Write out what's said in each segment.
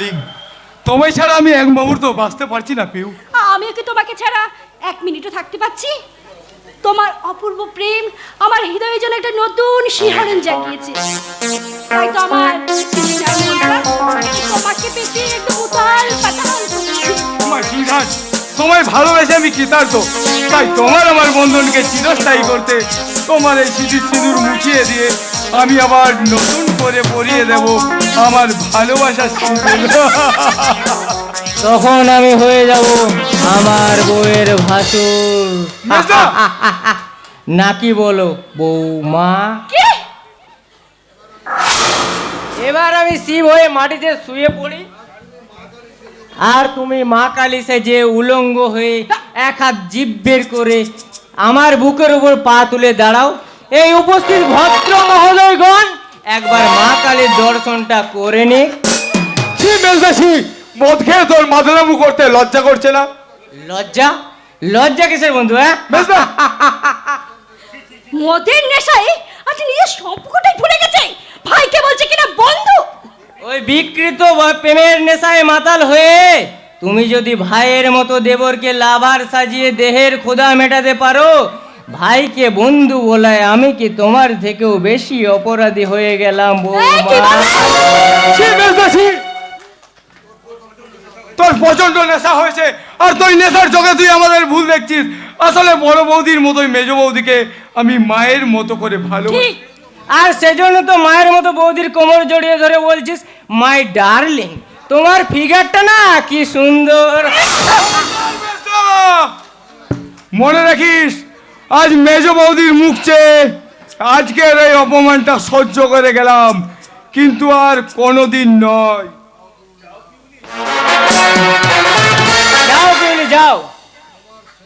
Darling, তোমায় ছাড়া আমি এক মুহূর্ত বাঁচতে পারছি না পিউ। আমিও কি তোমাকে ছাড়া এক মিনিটও থাকতে পারছি? তোমার অপূর্ব প্রেম আমার হৃদয়ে যেন একটা নতুন শিহরণ জাগিয়েছে। তাই তো আমার তোমাকে পেতে একটু উতাল পাতাল করছে। তোমার সুইটহার্ট, তোমায় ভালোবেসে আমি কৃতার্থ। তাই তোমার আমার বন্ধনকে চিরস্থায়ী করতে তোমার এই সিঁদুর সিঁদুর মুছিয়ে দিয়ে আমি আবার নতুন করে পরিয়ে দেব আমার ভালোবাসার সিঁদুর। তখন আমি হয়ে যাব আমার বউয়ের ভাসুর। মেজদা! নাকি বলো বৌমা? কি? এবার আমি শিব হয়ে মাটিতে শুয়ে পড়ি, আর তুমি মা কালী সেজে উলঙ্গ হয়ে এক হাত জিভ বের করে আমার বুকের উপর পা তুলে দাঁড়াও। এই উপস্থিত ভদ্র মহোদয়গণ একবার মা কালীর দর্শনটা করে নিক। ছি মেজদা ছি, মদ খেয়ে তোর মাথানামু করতে লজ্জা করছে না? লজ্জা? লজ্জা কিসের বন্ধু? হ্যাঁ মেজদা, মদের নেশায় আজ নিজের সম্পর্কটাই ভুলে গেছে। ভাইকে বলছে কিনা বন্ধু। ওই বিকৃত প্রেমের নেশায় মাতাল হয়ে তুমি যদি ভাইয়ের মতো দেবরকে লাভার সাজিয়ে দেহের ক্ষুধা মেটাতে পারো, ভাইকে বন্ধু বলায় আমি কি তোমার থেকেও বেশি অপরাধী হয়ে গেলাম বৌমা? ছি মেজদা ছি, তোর প্রচন্ড নেশা হয়েছে, আর তুই নেশার চোখে তুই আমাদের ভুল দেখছিস। আসলে বড় বৌদির মতোই মেজ বৌদিকে আমি মায়ের মতো করে ভালোবাসি। ঠিক। আর সেজন্য তো মায়ের মতো বৌদির কোমর জড়িয়ে ধরে বলছিস মাই ডার্লিং। তোমার ফিগারটা না কি সুন্দর। মেজদা! মনে রাখিস, আজ মেজ বৌদির মুখ চেয়ে আজকের এই অপমানটা সহ্য করে গেলাম, কিন্তু আর কোনোদিন নয়। যাও পিউলি যাও,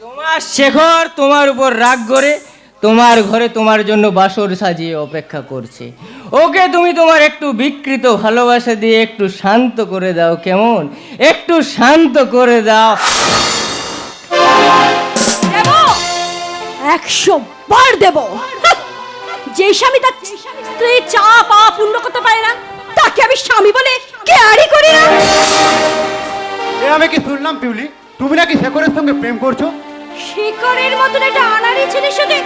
তোমার শেখর তোমার উপর রাগ করে তোমার ঘরে তোমার জন্য বাসর সাজিয়ে অপেক্ষা করছে। ওকে তুমি তোমার একটু বিকৃত ভালোবাসা দিয়ে একটু শান্ত করে দাও, কেমন? একটু শান্ত করে দাও। দেব 100 বার দেব। যে স্বামী তার স্ত্রী চা পাওয়া পূর্ণ করতে পারে না, তাকে আমি স্বামী বলে কেয়ারই করি না। এ আমি কি শুনলাম পিউলি, তুমি নাকি শেখরের সঙ্গে প্রেম করছো? শিকরের মতন একটা আনাড়ি ছেলের সাথে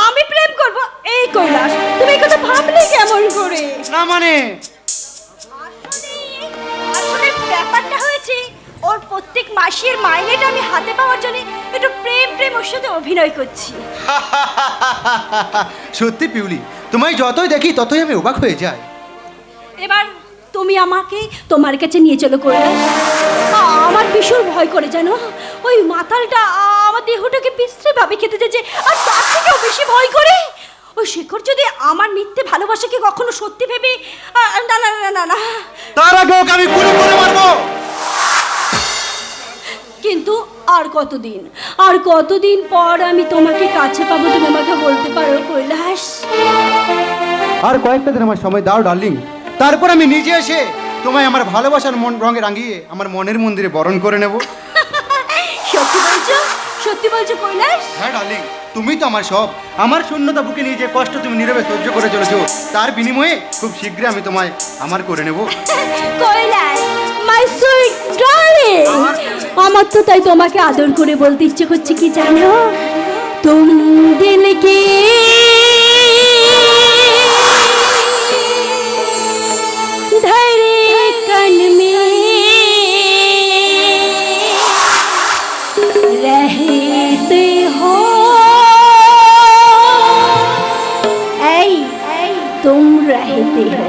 আমি প্রেম করব? এই কৈলাস, তুমি এই কথা ভাবলে কেমন করে? না মানে আসলে ব্যাপারটা হয়েছে, ওর প্রত্যেক মাসের মাইনেটা আমি হাতে পাওয়ার জন্য একটু প্রেম প্রেম ওর সাথে অভিনয় করছি। সত্যি পিউলি, তোমায় যতই দেখি ততই আমি অবাক হয়ে যাই। এবার তুমি আমাকে তোমার কাছে নিয়ে চলো কৈলাস। আমার ভীষণ ভয় করে জানো, ওই মাতালটা আমার দেহটাকে বিশ্রীভাবে খেতে যাচ্ছে, আর তার থেকেও বেশি ভয় করে ওই শেখর যদি আমার মিথ্যে ভালোবাসাকে কখনো সত্যি ভেবে না না না না না। তার আগে ওকে আমি গুলি করে মারবো। কিন্তু আর কতদিন পর আমি তোমাকে কাছে পাবো, তুমি আমাকে বলতে পারো কৈলাস? আর কয়েকটা দিন আমার সময় দাও ডার্লিং, তারপর আমি নিজে এসে তোমায় আমার ভালোবাসার মন রঙে রাঙিয়ে আমার মনের মন্দিরে বরণ করে নেব। সত্যি বলছো কৈলাস? হ্যাঁ ডার্লিং, তুমি তো আমার সব। আমার শূন্যতা বুকে নিয়ে যে কষ্ট তুমি নীরবে সহ্য করে চলেছো, তার বিনিময়ে খুব শীঘ্রই আমি তোমায় আমার করে নেব। কৈলাস, মাই সুইট ডার্লিং, আমার তো তাই তোমাকে আদর করে বলতে ইচ্ছে করছে কি জানো, তুম দিল কে धड़कन में रहते हो, ऐ तुम रहते हो।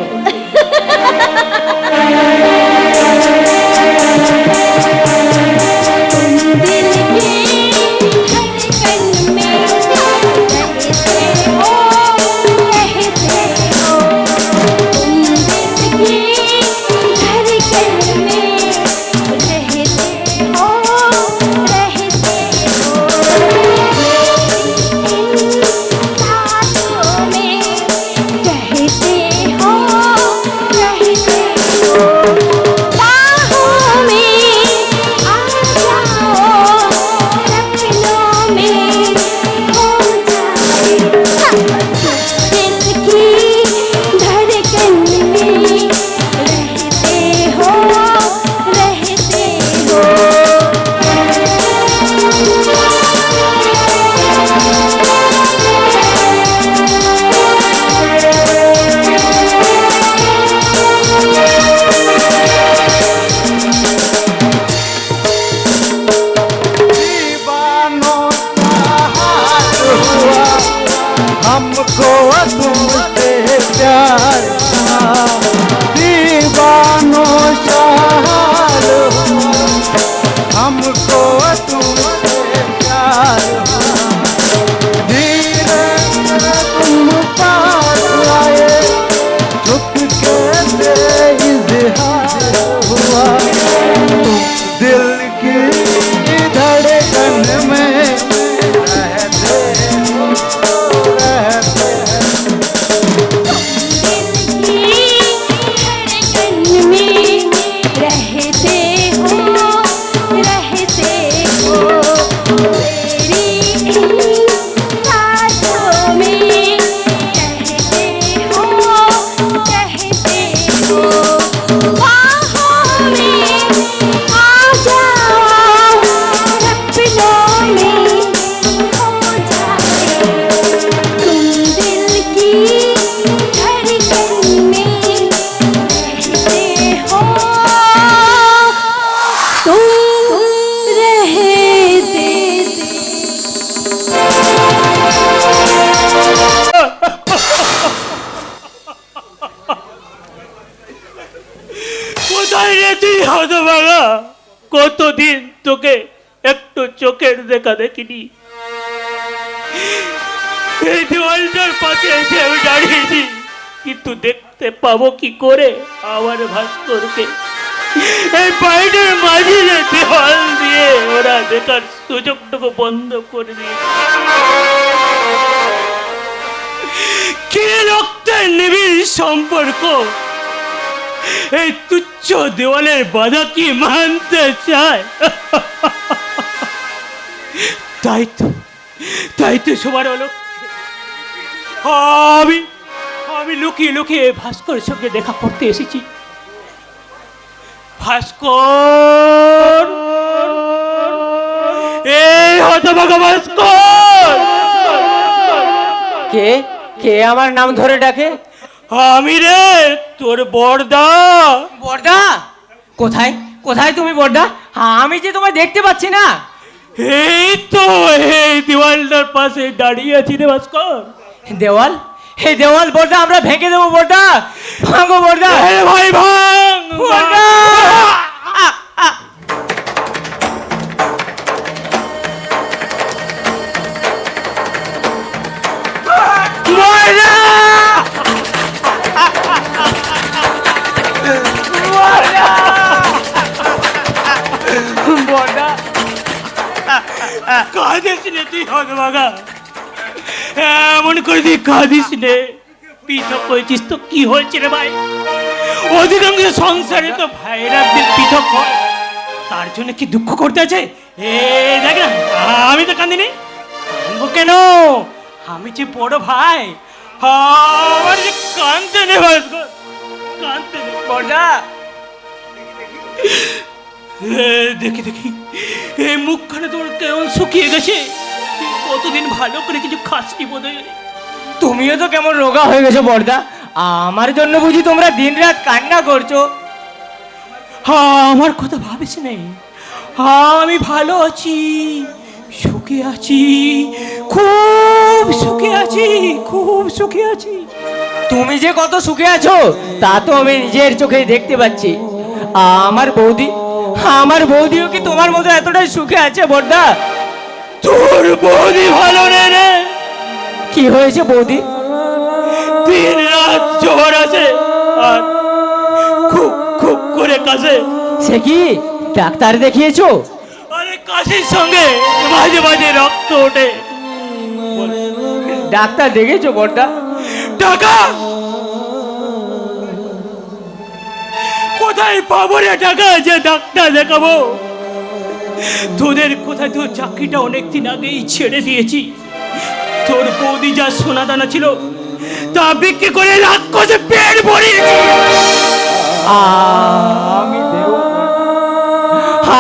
प्यार दीवानो चार हमको तुमसे प्यार धीरे तुम पास आए झुक के इजहार हुआ दिल की धड़कन में रहते हो रहते धड़कन में रहते हो मेरी सांसों में रहते हो बाहों में आ जाओ सपनों में खो जाए तुम दिल की धड़कन में रहते हो तुम रहते কোথায় রে তুই হতভাগা? কতদিন তোকে একটু চোখের দেখা দেখিনি। এই দেওয়ালটার পাশে এসে আমি দাঁড়িয়েছি, কিন্তু দেখতে পাবো কি করে আমার ভাস্করকে? এই বাড়িটার মাঝে যে দেওয়াল দিয়ে ওরা দেখার সুযোগটুকু বন্ধ করে দিয়েছে। কি রক্তের নিবিড় সম্পর্ক এই তুচ্ছ দেওয়ালের বাধা কি মানতে চায়? তাই তো সবার হলো আমি লুকিয়ে লুকিয়ে ভাস্করের সঙ্গে দেখা করতে এসেছি। ভাস্কর, এই হতভাগা ভাস্কর! কে কে আমার নাম ধরে ডাকে? আমি রে, তোর বড়দা। বর্দা? কোথায় কোথায় তুমি বর্দা? আমি যে তোমায় দেখতে পাচ্ছি না। এই তো এই দেওয়ালটার পাশে দাঁড়িয়ে আছি রে ভাস্কর। দেওয়াল? এই দেওয়াল বর্দা আমরা ভেঙে দেবো বর্দা। ভাঙো বর্দা। এ ভাই ভাঙ বর্দা! বড়দা! বর্দা! কাঁদিস নে তুই হতভাগা, এমন করে তুই কাঁদিস নে। পৃথক হয়েছিস তো কি হয়েছে রে ভাই? অধিকাংশ সংসারে তো ভাইয়েরা একদিন পৃথক হয়, তার জন্য কি দুঃখ করতে আছে? এ দেখ না, আমি তো কাঁদিনি। কাঁদবো কেন? আমি যে বড় ভাই, আমার যে কাঁদতে নেই ভাস্কর, কাঁদতে নেই। বর্দা! দেখি দেখি এই মুখখানে তোর কেমন শুকিয়ে গেছে। তুই কতদিন ভালো করে কিছু খাসনি বোধ হয়। তুমিও তো কেমন রোগা হয়ে গেছো বর্দা। আমার জন্য বুঝি তোমরা দিনরাত কান্না করছো? আমার কথা ভাবিস নেই, আমি ভালো আছি, সুখে আছি, খুব সুখে আছি, খুব সুখে আছি। তুমি যে কত সুখে আছো তা তো আমি নিজের চোখেই দেখতে পাচ্ছি। আমার বৌদিও কি তোমার মতো এতটাই সুখে আছে বর্দা? তোর বৌদি ভালো নেই রে। কি হয়েছে বৌদি? দিন রাত জ্বর আছে আর খুব খুব করে কাশে। সে কি ডাক্তার দেখিয়েছো? আরে কাশির সঙ্গে মাঝে মাঝে রক্ত ওঠে। ডাক্তার দেখেছো বর্দা? টাকা কোথায় পাবো রে? টাকা যে ডাক্তার দেখাবো? তোদের কোথায়? তোর চাকরিটা অনেকদিন আগেই ছেড়ে দিয়েছি। তোর বৌদি যা সোনা দানা ছিল তা বিক্রি করে রাক্ষসে পেট ভরিয়েছি।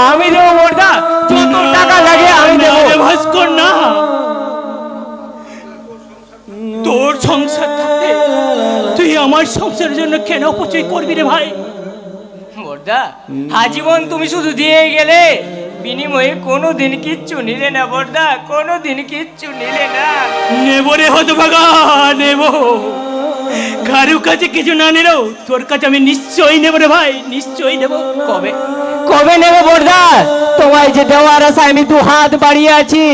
আমি দেবো বর্দা, যত টাকা লাগে আমি দেবো। ভাস্কর না, তোর সংসার থাকতে তুই আমার সংসারের জন্য কেন অপচয় করবি রে ভাই? বর্দা, আজীবন তুমি শুধু দিয়ে গেলে, বিনিময়ে কোনোদিন কিচ্ছু নিলে না বর্দা, কোনোদিন কিচ্ছু নিলে না। নেব রে হতভাগা, নেব। কারো কাছে কিছু না নিলেও তোর কাছে আমি নিশ্চয়ই নেবো রে ভাই, নিশ্চয়ই নেবো। কবে কবে নেবে বর্দা? তোমায় যে দেওয়ার আশায় আমি 2 হাত বাড়িয়ে আছি।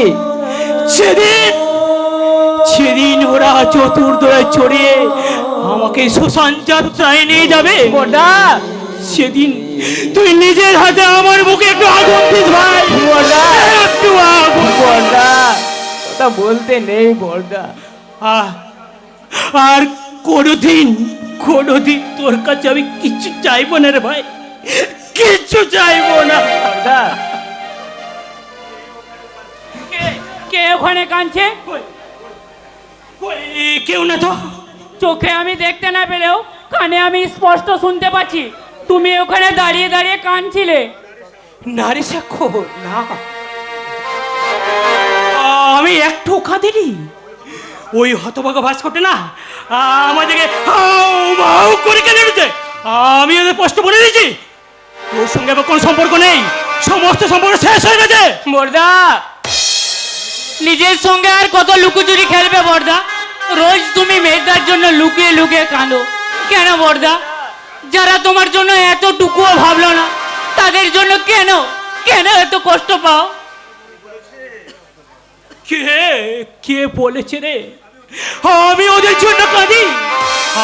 সেদিন সেদিন ওরা চতুর্দয়ে চড়িয়ে আমাকে শ্মশান যাত্রায় নিয়ে যাবে বর্দা, সেদিন তুই নিজের হাতে আমার বুকে একটু আগুন দিস ভাই, বর্দা, একটু আগুন। বর্দা কথা বলতে নেই বর্দা। আর কোনোদিন তোর কাছে আমি কিচ্ছু চাইবো না রে ভাই, কিচ্ছু চাইবো না। বর্দা, কে ওখানে কাঁদছে? ওই, কেউ না তো। চোখে আমি দেখতে না পেলেও কানে আমি স্পষ্ট শুনতে পাচ্ছি তুমি ওখানে দাঁড়িয়ে দাঁড়িয়ে কাঁদছিলে। না রে সাক্ষ্য না, আমি একটু কাঁদিনি। ওই হতভাগা ভাস্করটা না আমাদেরকে হাউ মাউ করে কেন উঠেছে, আমি ওদের স্পষ্ট বলে দিয়েছি তোর সঙ্গে আমার কোনো সম্পর্ক নেই, সমস্ত সম্পর্ক শেষ হয়ে গেছে। বর্দা, নিজের সঙ্গে আর কত লুকোচুরি খেলবে বর্দা? রোজ তুমি মেয়েটার জন্য লুকিয়ে লুকিয়ে কাঁদো কেন বর্দা? যারা তোমার জন্য এতটুকুও ভাবলো না তাদের জন্য কেন কেন এত কষ্ট পাও? কে কে বলেছে রে আমি ওদের জন্য কাঁদি?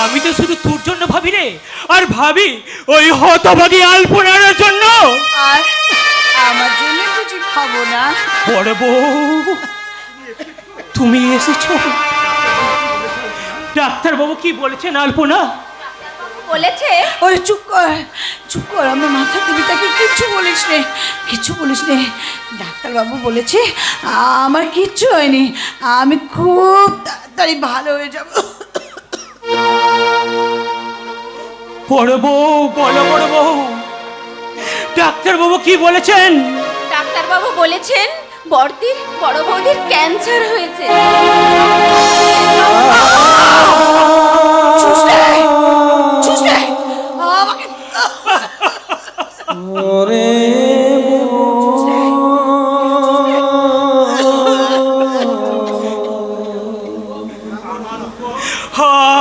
আমি তো শুধু তোর জন্য ভাবি রে, আর ভাবি ওই হতভাগী আলপনার জন্য। আর আমার জন্য কিছু খাবো না? বড় বউ তুমি এসেছো? ডাক্তারবাবু কি বলেছেন আলপনা? বলেছে ওই চুপ কর, আমার মাথা তুমি তাকে কিচ্ছু বলিস নে, কিচ্ছু বলিস নে। ডাক্তারবাবু বলেছে আমার কিচ্ছু হয়নি, আমি খুব তাড়াতাড়ি ভালো হয়ে যাব। বড় বউ বলো, বড় বউ ডাক্তারবাবু কি বলেছেন? ডাক্তারবাবু বলেছেন বড় বৌদির ক্যান্সার হয়েছে। আমাকে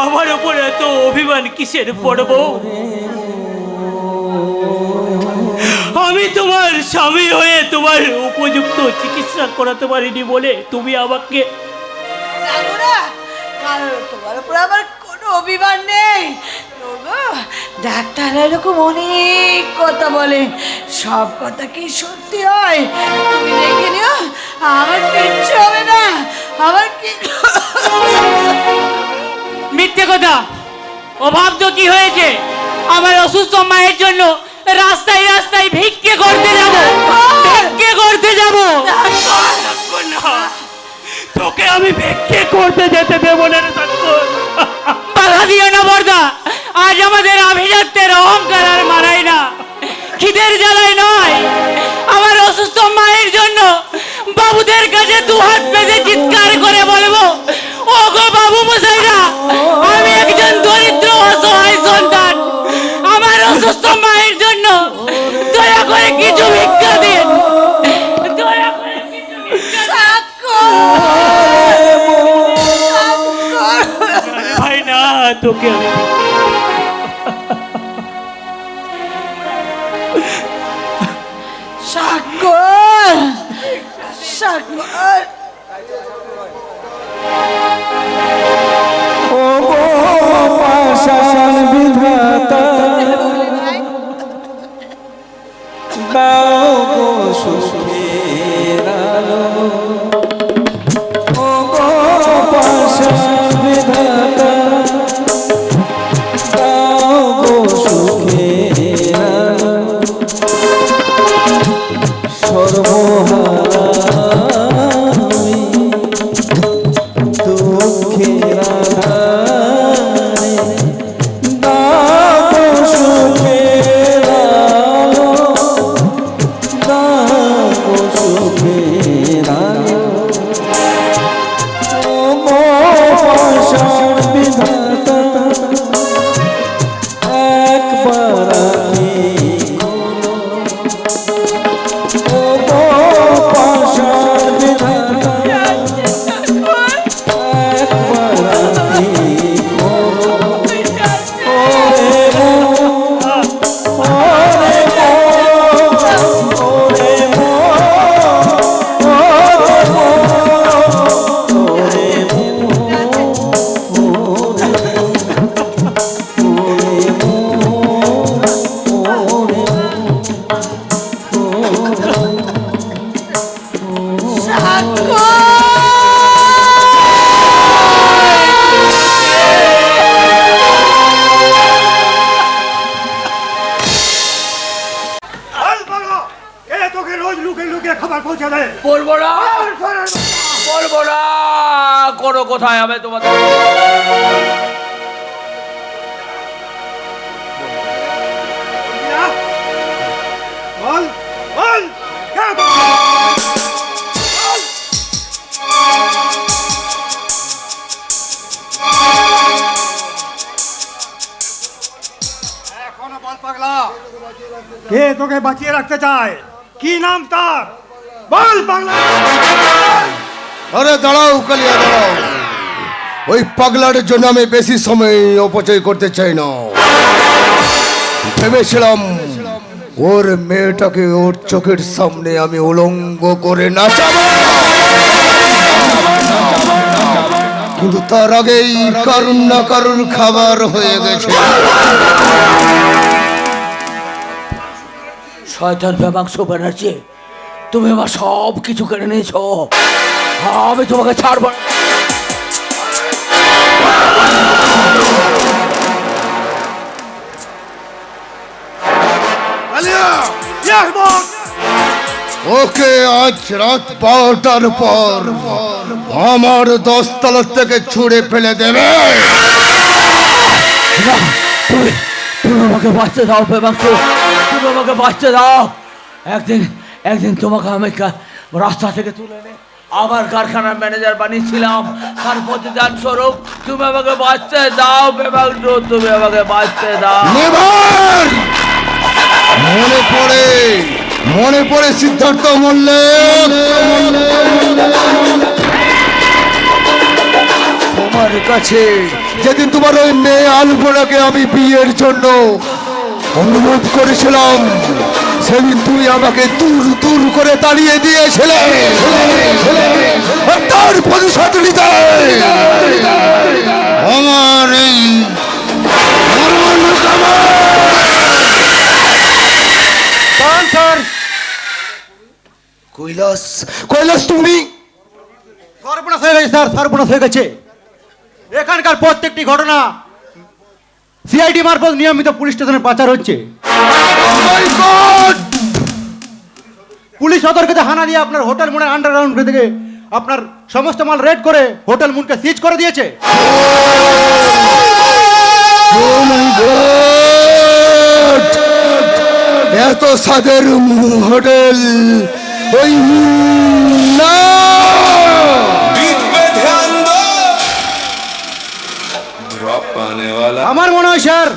আমার উপরে এত অভিমান কিসের বড় বউ? আমি তোমার স্বামী হয়ে তোমার উপযুক্ত চিকিৎসা করাতে পারিনি বলে তুমি আমাকে। তোমার উপর আমার কোনো অভিমান নেই। ডাক্তাররা এরকম অনেক কথা বলে, সব কথা কি সত্যি হয়? তুমি দেখে নিও, আমার কিচ্ছু হবে না, আমার কি। মিথ্যে কথা। অভাব তো কি হয়েছে? আমার অসুস্থ মায়ের জন্য রাস্তায় রাস্তায় ভিক্ষে করতে যাব, ভিক্ষে করতে যাব। তোকে আমি ভিক্ষে করতে যেতে দেবো না রে সাক্ষর। বাধা দিও না বর্দা, আজ আমাদের আভিজাত্যের অহংকার আর মানাই না। খিদের জ্বালায় নয়, আমার অসুস্থ মায়ের জন্য বাবুদের কাছে 2 হাত পেতে চিৎকার করে বলবো, ও গো বাবু মশাইরা, আমি একজন দরিদ্র অসহায় সন্তান, আমার অসুস্থ মায়ের জন্য দয়া করে কিছু ভিক্ষা দিন, দয়া করে কিছু ভিক্ষা দিন। ভাই না, তোকে আমি সাক্ষর, সাক্ষর। ও গো পাষাণ বিধাতা, দাও গো সুখের আলো। ও গো পাষাণ বিধাতা, দাও গো সুখের আলো। সর্বহারা দুঃখের পৌঁছে দে। বলবো না, বলবো না কোনো কোথায় আমি তোমাদের বল বল এখনো বল পাগলা, কে তোকে বাঁচিয়ে রাখতে চায়? কি নাম তার? বল পাগলা। আরে দাঁড়াও কালিয়া, দাঁড়াও। ওই পাগলার জন্য আমি বেশি সময় অপচয় করতে চাই না। ভেবেছিলাম ওর মেয়েটাকে ওর চোখের সামনে আমি উলঙ্গ করে নাচাবো, কিন্তু তার আগেই কারুর না কারুর খাবার হয়ে গেছে। শয়তান বেমাংস ব্যানার্জি, তুমি আমার সব কিছু কেড়ে নিয়েছ, আমি তোমাকে ছাড়বো না। ওকে আজ রাত 12টার পর আমার 10 তলা থেকে ছুঁড়ে ফেলে দেবে। না, তুমি আমাকে বাঁচতে দাও বেমাংস, তুমি আমাকে বাঁচতে দাও। একদিন তোমাকে আমি রাস্তা থেকে তুলে এনে আমার কারখানার ম্যানেজার বানিয়েছিলাম, তার প্রতিদান স্বরূপ তুমি আমাকে বাঁচতে দাও বেমাংস, তুমি আমাকে বাঁচতে দাও। মনে পড়ে সিদ্ধার্থ মল্লিক, তোমার কাছে যেদিন তোমার ওই মেয়ে আলপনাকে আমি বিয়ের জন্য অনুরোধ করেছিলাম, সেদিন তুই আমাকে দূর দূর করে তাড়িয়ে দিয়েছিলে। তার প্রতিশোধ নিতে আমার এই কৈলাস তুমি সর্বনাশ হয়ে গেছে স্যার, সর্বনাশ হয়ে গেছে। এখানকার প্রত্যেকটি ঘটনা সিআইডি মারফত নিয়মিত পুলিশ স্টেশনে পাচার হচ্ছে। পুলিশ সতর্কতা হানা দিয়ে আপনার হোটেল মুনের আন্ডারগ্রাউন্ড থেকে আপনার সমস্ত মাল রেড করে হোটেল মুনকে সিজ করে দিয়েছে। এত সাদের হোটেল ওই না, আমার মনে হয় স্যার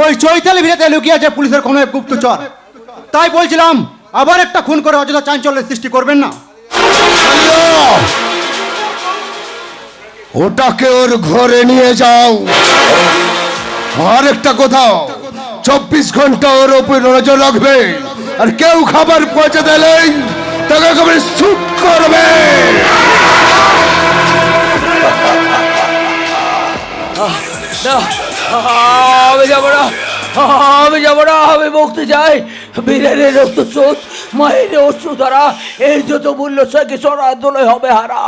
ওই চৈতালি ভিড়াতে লুকিয়ে আছে পুলিশের কোনো এক গুপ্তচর। তাই বলছিলাম আবার একটা খুন করে অযথা চাঞ্চল্যের সৃষ্টি করবেন না। ওটাকে ওর ঘরে নিয়ে যাও। আর একটা কোথাও 24 ঘন্টা ওর উপর নজর রাখবে, আর কেউ খাবার পৌঁছে দিলেই তাকে একেবারে শুট করবে। আমি যাবো না, আমি যাবো না, আমি মুক্তি চাই। বীরের রক্ত স্রোত, মায়ের অশ্রু দ্বারা এই যত মূল্য সে কি সরাদলে হবে হারা,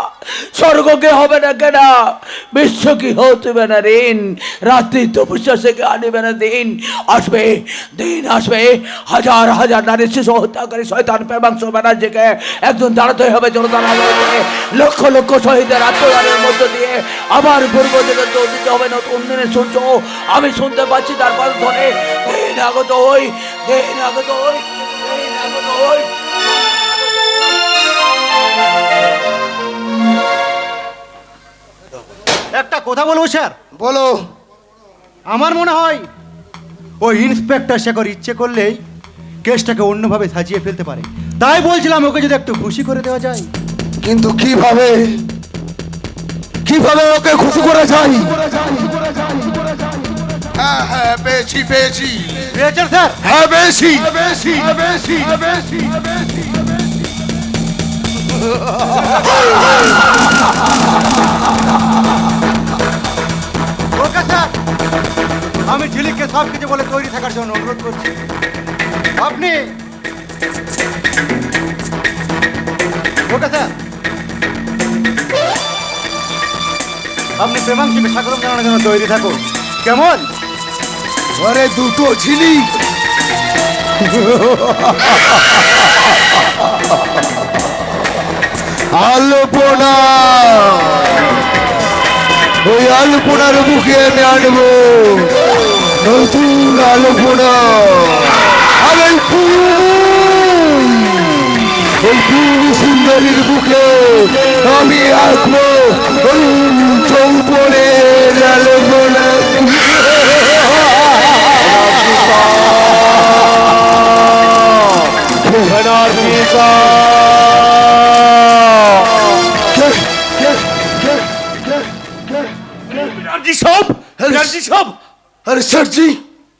স্বর্গকে হবে না কেনা, বিশ্ব কি হতে না ঋণ, রাত্রি তপস্যা সে আনিবে না দিন। আসবে দিন, আসবে হাজার হাজার নারী শিশু হত্যাকারী শয়তান বেমাংস ব্যানার্জিকে একজন দাঁড়াতে হবে জনতার আলোচনায়। লক্ষ লক্ষ শহীদের আত্মদানের মধ্য দিয়ে আবার পূর্ব দিকে দিতে হবে নতুন দিনের সূর্য। আমি শুনতে পাচ্ছি তার বন্ধনে দিন আগত হই, দিন আগত হই, দিন আগত হই। একটা কথা বলবো স্যার? বলো। আমার মনে হয় ওই ইন্সপেক্টর শেখর ইচ্ছে করলেই কেসটাকে অন্যভাবে সাজিয়ে ফেলতে পারে। তাই বলছিলাম ওকে যদি একটু খুশি করে দেওয়া যায়। কিন্তু কিভাবে কিভাবে ওকে খুশি করা যায়? হ্যাঁ হ্যাঁ, পেয়েছি পেয়েছি। পেয়েছেন স্যার? হ্যাঁ পেয়েছি। ওকে স্যার, আমি ঝিলিককে সব কিছু বলে তৈরি থাকার জন্য অনুরোধ করছি। আপনি ওকে স্যার, আপনি প্রেমাংশীকে স্বাগতম জানানোর জন্য তৈরি থাকুন। কেমন? ঘরে দুটো ঝিলিক। আলপনা, ওই আলপনার বুকে আমি আনবো নতুন আলপনা। আর ওই পূর্ণ সুন্দরীর বুকে আমি আঁকবো ওই চৌপনের আলপনা। अरे सर जी,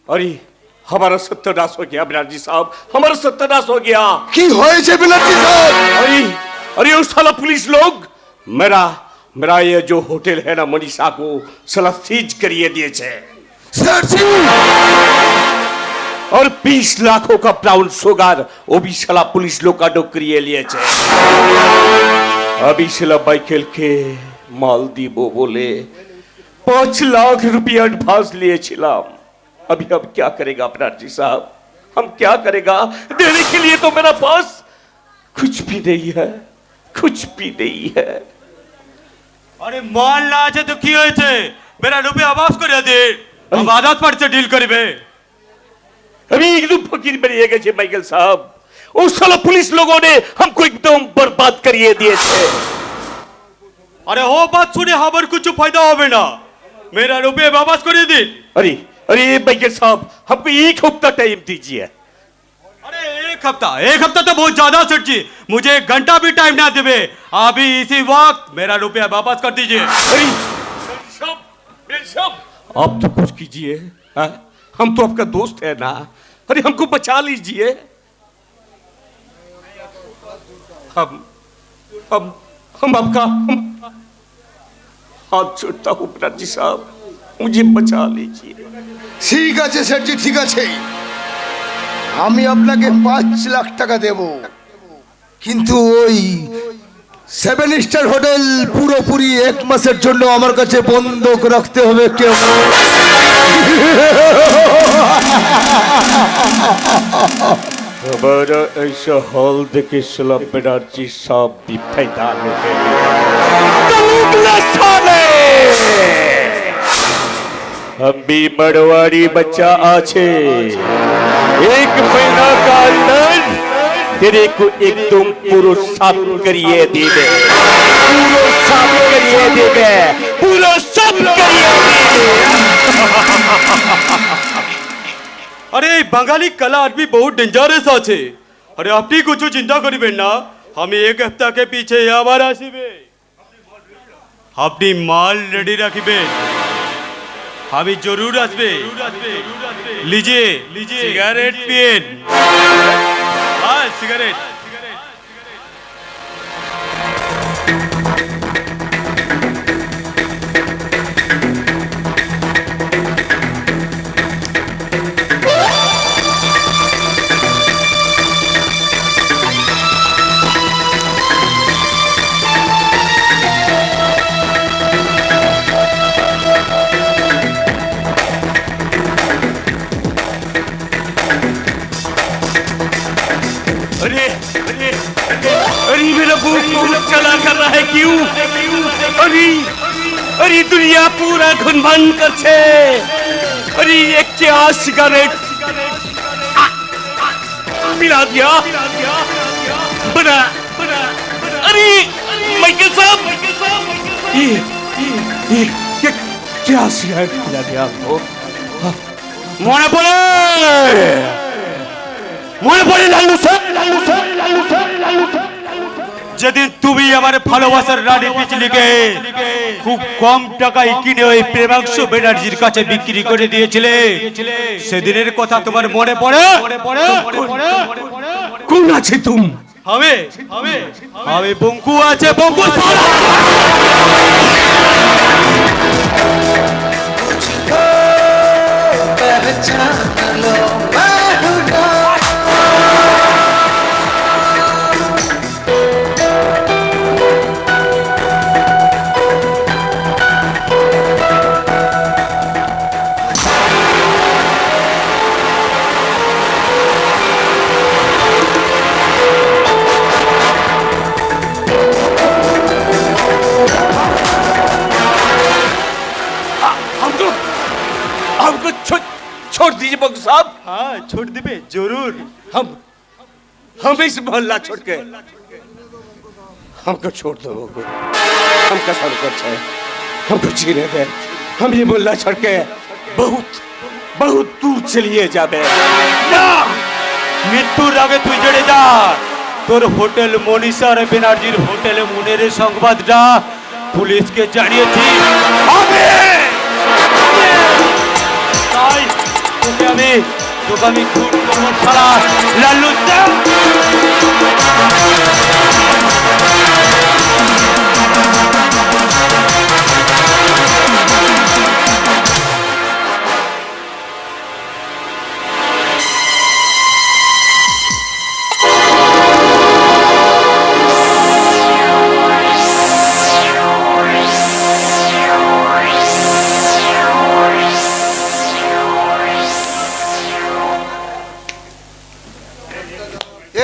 अरे हमारा सत्यानाश हो गया बनर्जी साहब, हमारा सत्यानाश हो गया। की होए बनर्जी साहब? अरे अरे उस साला पुलिस लोग मेरा ये जो होटल है ना मनीषा को साला सीज करिए दिए छे सर जी। और 20 लाखों का ब्राउन शुगर वो भी साला पुलिस लोग का करिए लिए छे। अभी साला माइकल के माल दीबो बोले 5 लाख रुपया एडवांस लिए छिलाम। अभी हम क्या करेगा बनर्जी साहब, हम क्या करेगा? देने के लिए तो मेरा पास कुछ भी नहीं है, कुछ भी नहीं है। अरे मान ना আছে তো কি হয়েছে? मेरा रुपया वापस করে দে, हम आदत पर से डील करबे। अभी एकदम फकीर बनिए गए माइकल साहब, उस साला पुलिस लोगों ने हमको एकदम बर्बाद करिए दिए थे। अरे वो बात सुने हमारे कुछ फायदा होवे ना, मेरा रुपया वापस कर दे। अरे अरे माइकल साहब, हमको 1 हफ्ता टाइम दीजिए। अरे 1 हफ्ता तो बहुत ज्यादा सेठ जी, मुझे 1 घंटा भी टाइम ना देवे। अभी इसी वक्त मेरा रुपया वापस कर दीजिए। आप तो कुछ कीजिए, हाँ? हम तो आपका दोस्त है ना, अरे हमको बचा लीजिए। हम आपका हाथ जोड़ता हूँ बनर्जी साहब, मुझे बचा लीजिए। ঠিক আছে স্যারজি, ঠিক আছে, আমি আপনাকে 5 লাখ টাকা দেব, কিন্তু ওই 7 স্টার হোটেল পুরোপুরি 1 মাসের জন্য আমার কাছে বন্ধক রাখতে হবে। কেউ हमारा ऐसा हॉल देखे साला बनर्जी साहब भी फायदा लेते हैं। हम भी मरवाड़ी बच्चा आछे, 1 महीना का अंदर तेरे को एकदम पूरा साफ करिए देवे, पूरा साफ करिए देवे, पूरा साफ करिए देवे। अरे बंगाली कला आदमी बहुत डेंजरस আছে। अरे আপনি কিছু চিন্তা করিবেন না, আমি 1 हफ्ता के पीछे আবার আসিবে। আপনি মাল রেডি রাখিবেন, আমি জরুর আসবে। लीजिए सिगरेट पिएन। हाँ सिगरेट। अरे मेरा बुक चला कर रहा है क्यों? अरे दुनिया पूरा घुनभन कर छे। अरे एक क्या सिगरेट मिला दिया बना। अरे माइकल साहब, ये क्या सिगरेट मिला दिया आपको? মনে পড়ে লালু স্যার, যেদিন তুমি আমার ভালোবাসার রানী পিচলিকে খুব কম টাকায় কিনে ওই প্রেমাংশু ব্যানার্জির কাছে বিক্রি করে দিয়েছিলে, সেদিনের কথা তোমার মনে পড়ে? কোন আছে তুমি? আমি বঙ্কু আছে, বঙ্কু हमको छोड़ दीजिए बंग साहब। हाँ छोड़ दिबे जरूर। हम इस मोहल्ला छोड़ के हमको छोड़ दो। हम कसम करते हैं हमको जीने दे। हम ये मोहल्ला छोड़ के बहुत बहुत दूर चलिए जाबे না মৃত্যুর আগে তুই জেনে যা তোর হোটেল মনীষা আর বেনার্জির হোটেলে মুনের সংবাদটা পুলিশকে জানিয়েছি তাই তোকে আমি খুন করবো ছাড়া লাল্লু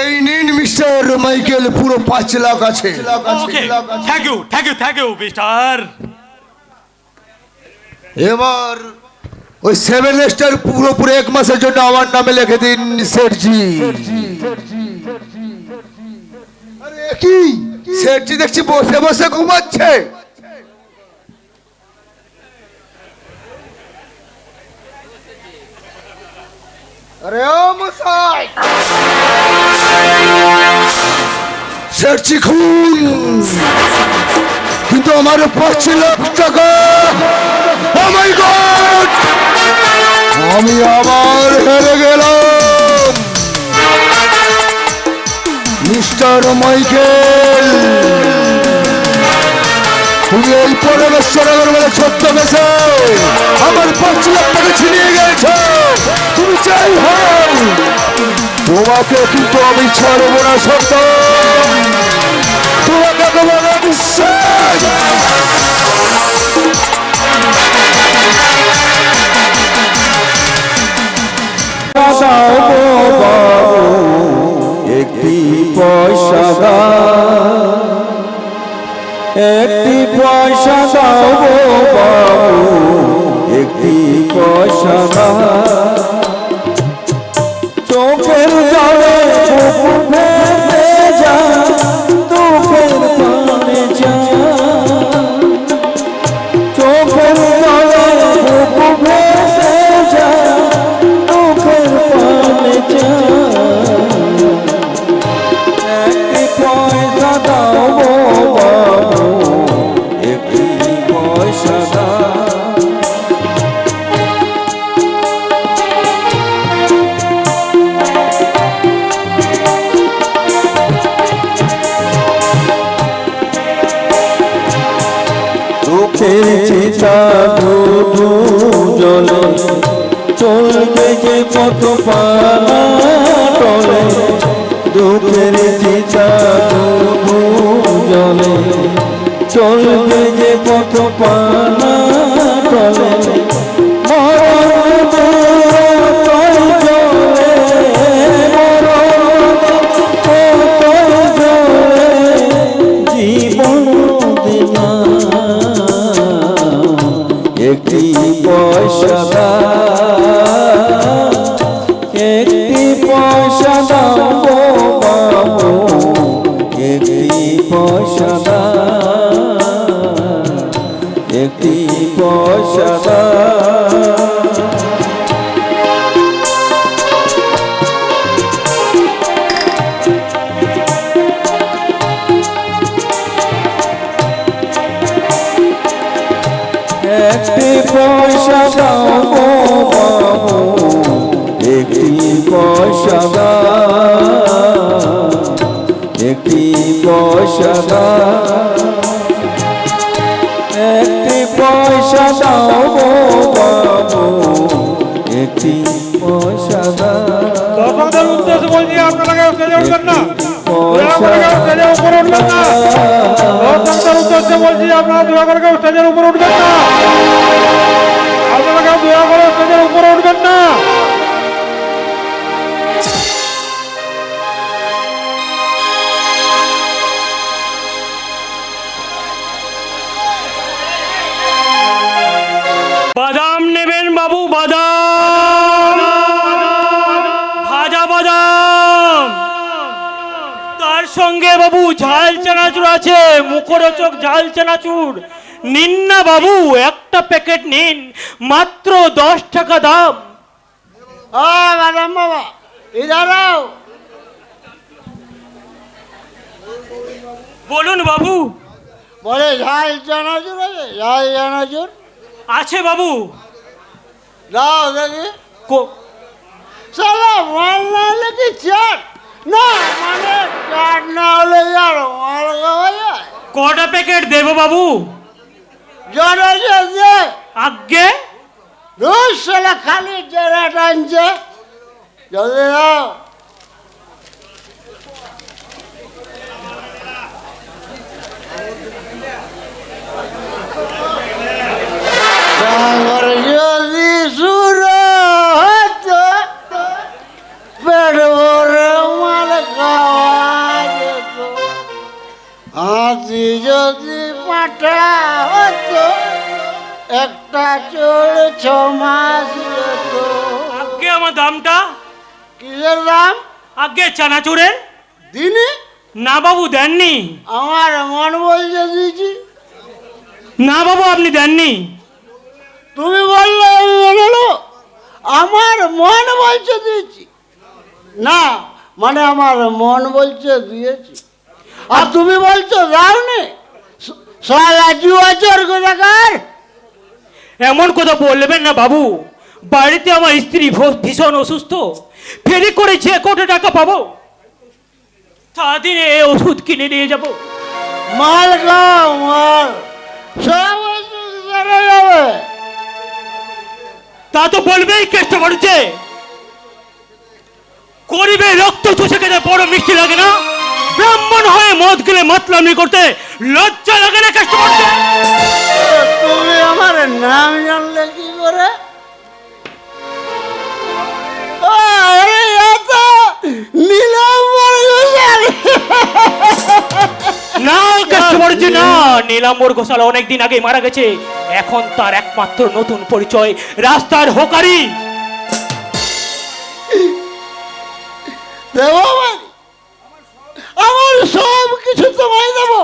এই নিন মিস্টার মাইকেল, পুরো 5 লাখ আছে। Okay thank you mister. এবার ওই 7 স্টার পুরোপুরি 1 মাসের জন্য আমার নামে লিখে দিন শেঠজি। আরে কি শেঠজি দেখছি বসে বসে ঘুমাচ্ছে। আরে ও মশাই, শেঠজি খুন, কিন্তু আমার 5 লাখ টাকা। ও মাই গড, আমি আবার হেরে গেলাম। মিস্টার মাইকেল, তুমি এই পরমেশ্বরের বলে ছোট্ট বেশে আমার 5 লাখ টাকা ছিনিয়ে গেছো। তুমি চাই হও, তোমাকে কিন্তু আমি ছাড়বো না সত্য। তোমাকে তোমার বিশ্বাস। একটি পয়সা দাও, একটি পয়সা দাও বাবু, একটি পয়সা দাও। চোখের জলে বুক ভেসে যায়, দুঃখের প্রাণে যায়। চোখের জলে বুক ভেসে যায়, দুঃখের প্রাণে যায়। একটি পয়সা দাও বাবু, একটি পয়সা দাও। দুঃখের চিতা ধু জলে চলবে যে কত পানা টলে। দুঃখের চিতা ধু জলে চলবে যে কত পানা টলে। মরণ কত জলে, মরণ কত জলে, জীবন দিনা একটি পয়সা দাও, একটি পয়সা দাও বাবু, একটি পয়সা দাও, একটি পয়সা দাও। একটি পয়সা দাও বাবু, একটি পয়সা দাও, একটি পয়সা দাও। একটি পয়সা দাও বাবু, একটি পয়সা দাও। দর্শকদের উদ্দেশ্যে বলছি আপনারা কেউ স্টেজে উঠবেন না, স্টেজের উপরে উঠবেন না। দর্শকদের উদ্দেশ্যে বলছি আপনারা দয়া করে কেউ স্টেজের উপরে উঠবেন না, আপনারা কেউ দয়া করে স্টেজের উপরে উঠবেন না। বাদাম নেবেন বাবু, বাদাম। সঙ্গে বাবু ঝাল চানাচুর আছে, মুখরোচক ঝাল চানাচুর। নিন না বাবু, একটা প্যাকেট নিন, মাত্র 10 টাকা দাম। ম্যাডাম বাবা ইধার আও। বলুন বাবু। বলে ঝাল চানাচুর আছে? ঝাল চানাচুর আছে বাবু। দাও দেখি। কো- সালা মাল না হলে কি চাট? না মানে চাট না হলে আর মাল খাওয়া যায়? কটা প্যাকেট দেবো বাবু? চানাচুর দে। আজ্ঞে। রোজ সালা খালি জেরা টানছে। জলদি দাও। সাগর যদি শুরু হতো, পেট ভরে মাল খাওয়া যেত। হাতি যদি পাঠা হতো, একটা চোর 6 মাস যেত। আজ্ঞে আমার দামটা। কিসের দাম? আজ্ঞে চানাচুরের। দিনে? না বাবু দেননি। আমার মন বলছে দিয়েছি। না বাবু আপনি দেননি। তুমি বললে আমি বললো আমার মন বলছে দিয়েছি। না মানে আমার মন বলছে দিয়েছি, আর তুমি বলছো দাওনি। সালা জুয়াচোর কোথাকার। এমন কথা বলবেন না বাবু, বাড়িতে আমার স্ত্রী ভীষণ অসুস্থ, ফেরি করে যে কত টাকা পাবো সারাদিন এই ওষুধ কিনে নিয়ে যাব। মাল খাও মাল, সব ওষুধ সেরে যাবে। তা তো বলবেই চেষ্টা করছে, করিবে রক্ত চুষে খেতে বড় মিষ্টি লাগে না? ব্রাহ্মণ হয়ে মদ গেলে মাতলামি করতে লজ্জা লাগে না? চেষ্টা করছে। তুমি আমার নাম জানলে কি করে? আরে এটা নীলাম্বর ঘোষাল। না চেষ্টা করছে না, নীলাম্বর ঘোষাল অনেকদিন আগে মারা গেছে। এখন তার একমাত্র নতুন পরিচয় রাস্তার হোকারি। দেবো আমার সব কিছু তোমায় দেবো,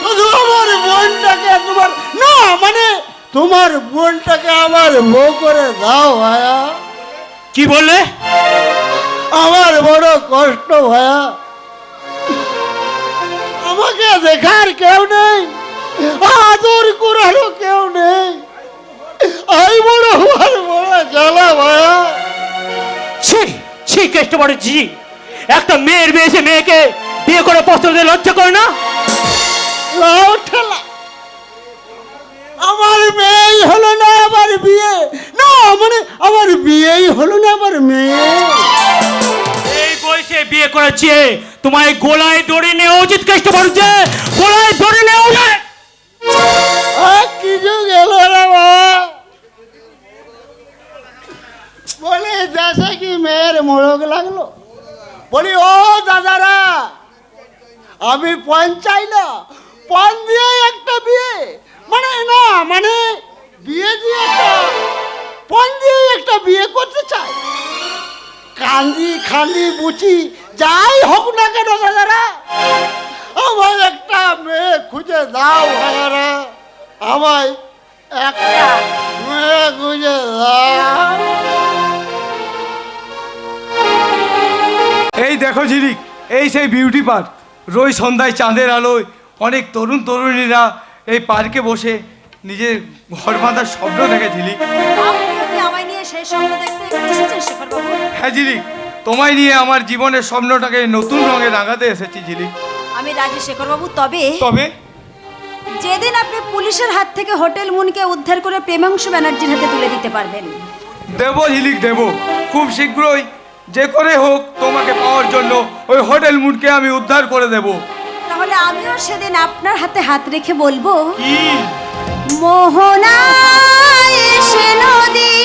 শুধু আমার বোনটাকে তোমার না মানে তোমার বোনটাকে আমার বউ করে দাও ভাইয়া। কি বললে? আমার বড় কষ্ট ভাইয়া, আমাকে দেখার কেউ নেই, আদর করারও কেউ নেই। এই বড় আমার বড় জ্বালা ভাইয়া। ছি ছি কেষ্টবড় জি, একটা মেয়ের বেশে মেয়েকে বিয়ে করে প্রস্তাব দিতে লজ্জা করে না? লাও ঠেলা, আমার মেয়েই হলো না আবার বিয়ে, না মানে আমার বিয়েই হলো না আবার মেয়ে। এই বয়সে বিয়ে করেছে, তোমায় গোলায় দড়ি নেওয়া উচিত। কেষ্টবড় যে গোলায় দড়ি নেওয়া উচিত। কিছু গেল না বাবা, বলে দেশে কি মেয়ের মোড়ক লাগলো। বলি ও দাদারা, আমি পণ চাই না, পণ দিয়ে একটা বিয়ে মানে না মানে বিয়ে দিয়ে একটা পণ দিয়ে একটা বিয়ে করতে চাই। কান্দি খান্দি বুচি যাই হোক না কেন দাদারা, আমার একটা মেয়ে খুঁজে দাও দাদারা, আমায় একটা মেয়ে খুঁজে দাও। এই দেখো ঝিলিক, এই সেই বিউটি পার্ক। রোজ সন্ধ্যায় চাঁদের আলোয় অনেক তরুণ তরুণীরা এই পার্কে বসে নিজের ঘর বাঁধার স্বপ্ন দেখে ঝিলিক। আমায় নিয়ে সেই স্বপ্ন দেখতে এসেছেন শেখর বাবু? হ্যাঁ ঝিলিক, তোমায় নিয়ে আমার জীবনের স্বপ্নটাকে নতুন রঙে রাঙাতে এসেছি ঝিলিক। আমি রাজি শেখর বাবু, তবে তবে যেদিন আপনি পুলিশের হাত থেকে হোটেল মুনকে উদ্ধার করে প্রেমাংশু ব্যানার্জির হাতে তুলে দিতে পারবেন। দেবো ঝিলিক দেবো, খুব শীঘ্রই যে করে হোক তোমাকে পাওয়ার জন্য ওই হোটেল মুনকে আমি উদ্ধার করে দেব। তাহলে আমিও সেদিন আপনার হাতে হাত রেখে বলবো, কি মোহনা এসে নদী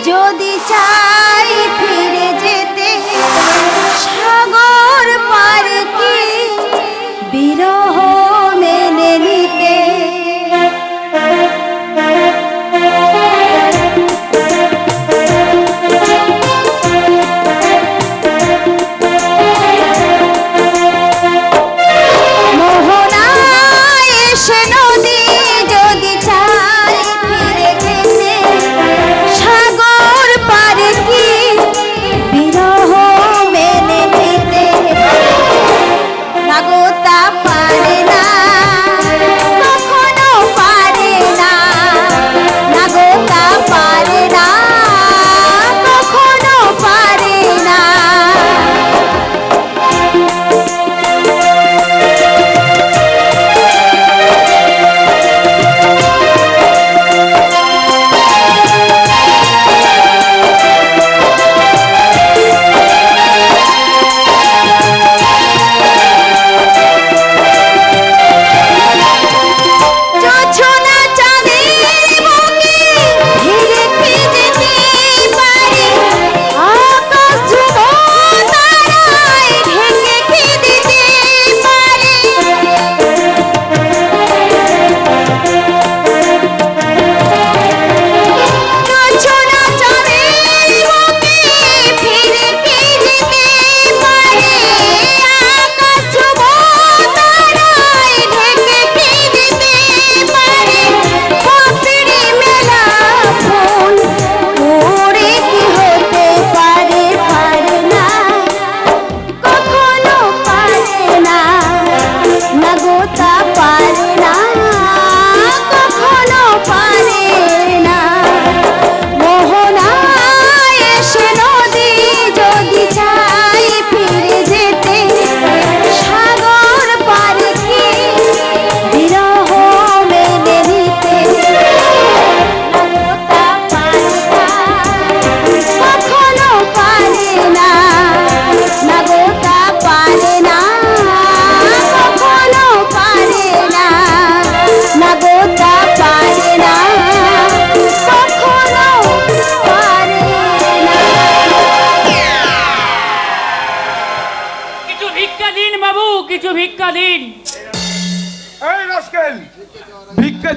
যদি চাই ফিরে যেতে, সাগর পার কি বিরহ মেনে নিতে।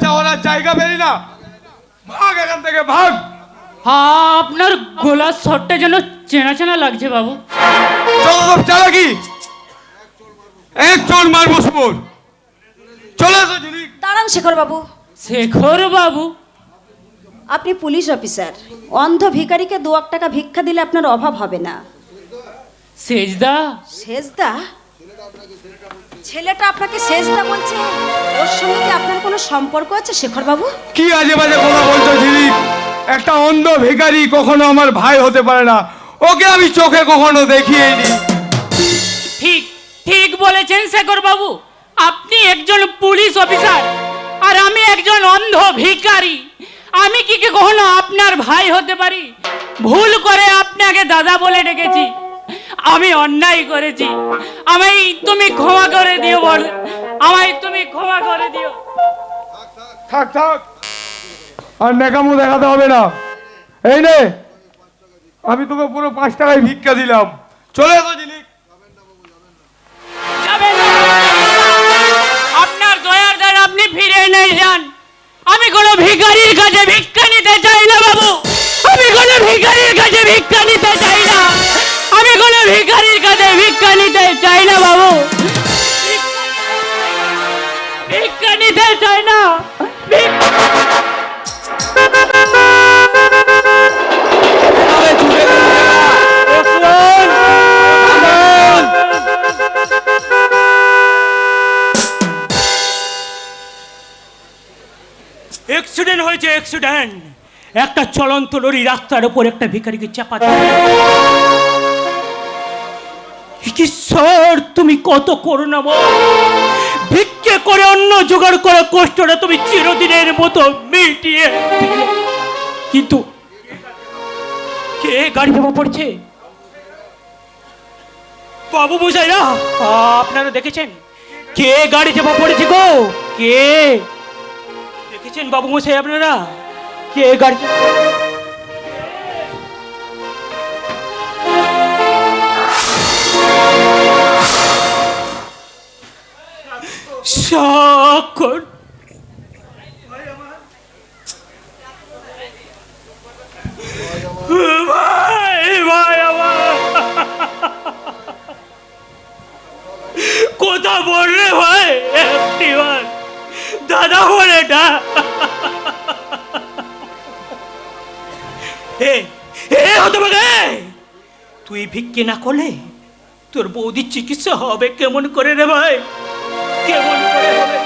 চাওয়ার জায়গা পেলি না? ভাগ এখান থেকে, ভাগ। আপনার গলার শটটা যেন চেনা চেনা লাগছে বাবু। সব চালাকি, এক চোর মারবো সুমন। চলে এসো ঝিলিক। দাঁড়ান শেখর বাবু, শেখর বাবু, আপনি পুলিশ অফিসার, অন্ধ ভিখারিকে 2 টাকা ভিক্ষা দিলে আপনার অভাব হবে না। সেজদা, সেজদা? ছেলেটা আপনাকে সেজদা বলছে, ওর সঙ্গে কি আপনার কোনো সম্পর্ক আছে শেখর বাবু? কি আজে বাজে কথা বলছো ঝিলিক? একটা অন্ধ ভিখারি কখনো আমার ভাই হতে পারে না, ওকে আমি চোখে কখনো দেখিয়েইনি। ঠিক ঠিক বলেছেন শেখর বাবু। আপনি একজন পুলিশ অফিসার আর আমি একজন অন্ধ ভিখারি। আমি কি কখনো আপনার ভাই হতে পারি? ভুল করে আপনাকে দাদা বলে ডেকেছি, আমি অন্যায় করেছি। আমায় তুমি ক্ষমা করে দিও বল, আমায় তুমি ক্ষমা করে দিও। থাক থাক, আর নেকামো দেখাতে হবে না। এই নে, আমি তোকে পুরো 5 টাকায় ভিক্ষা দিলাম। চলে এসো ঝিলিক। যাবেন না। আপনার দয়ার দ্বারা আপনি ফিরে নিয়ে যান। আমি কোনো ভিখারির কাছে ভিক্ষা নিতে চাই না বাবু, আমি কোনো ভিখারির কাছে ভিক্ষা নিতে চাই না, আমি কোনো ভিখারির কাছে ভিক্ষা নিতে চাই না বাবু, ভিক্ষা নিতে চাই না। অ্যাক্সিডেন্ট হয়েছে, অ্যাক্সিডেন্ট। একটা চলন্ত লরি রাস্তার উপর একটা ভিখারিকে চাপা দেয়। ঈশ্বর, তুমি কত করুণাময়। ভিক্ষে করে অন্ন জোগাড় করা কষ্টটা তুমি চিরদিনের মতো মিটিয়ে দিলে। কিন্তু কে গাড়ি চাপা পড়ছে? বাবু মশাইরা, আপনারা দেখেছেন কে গাড়ি চাপা পড়েছে গো? কে দেখেছেন বাবু মশাই আপনারা? কে গাড়ি সাক্ষর? ভাই ভাই আমার কোথা বললে ভাই? একটিবার দাদা বলে না। তুই ভিক্ষে না করলে তোর বৌদির চিকিৎসা হবে কেমন করে রে ভাই? কেমন করে হবে?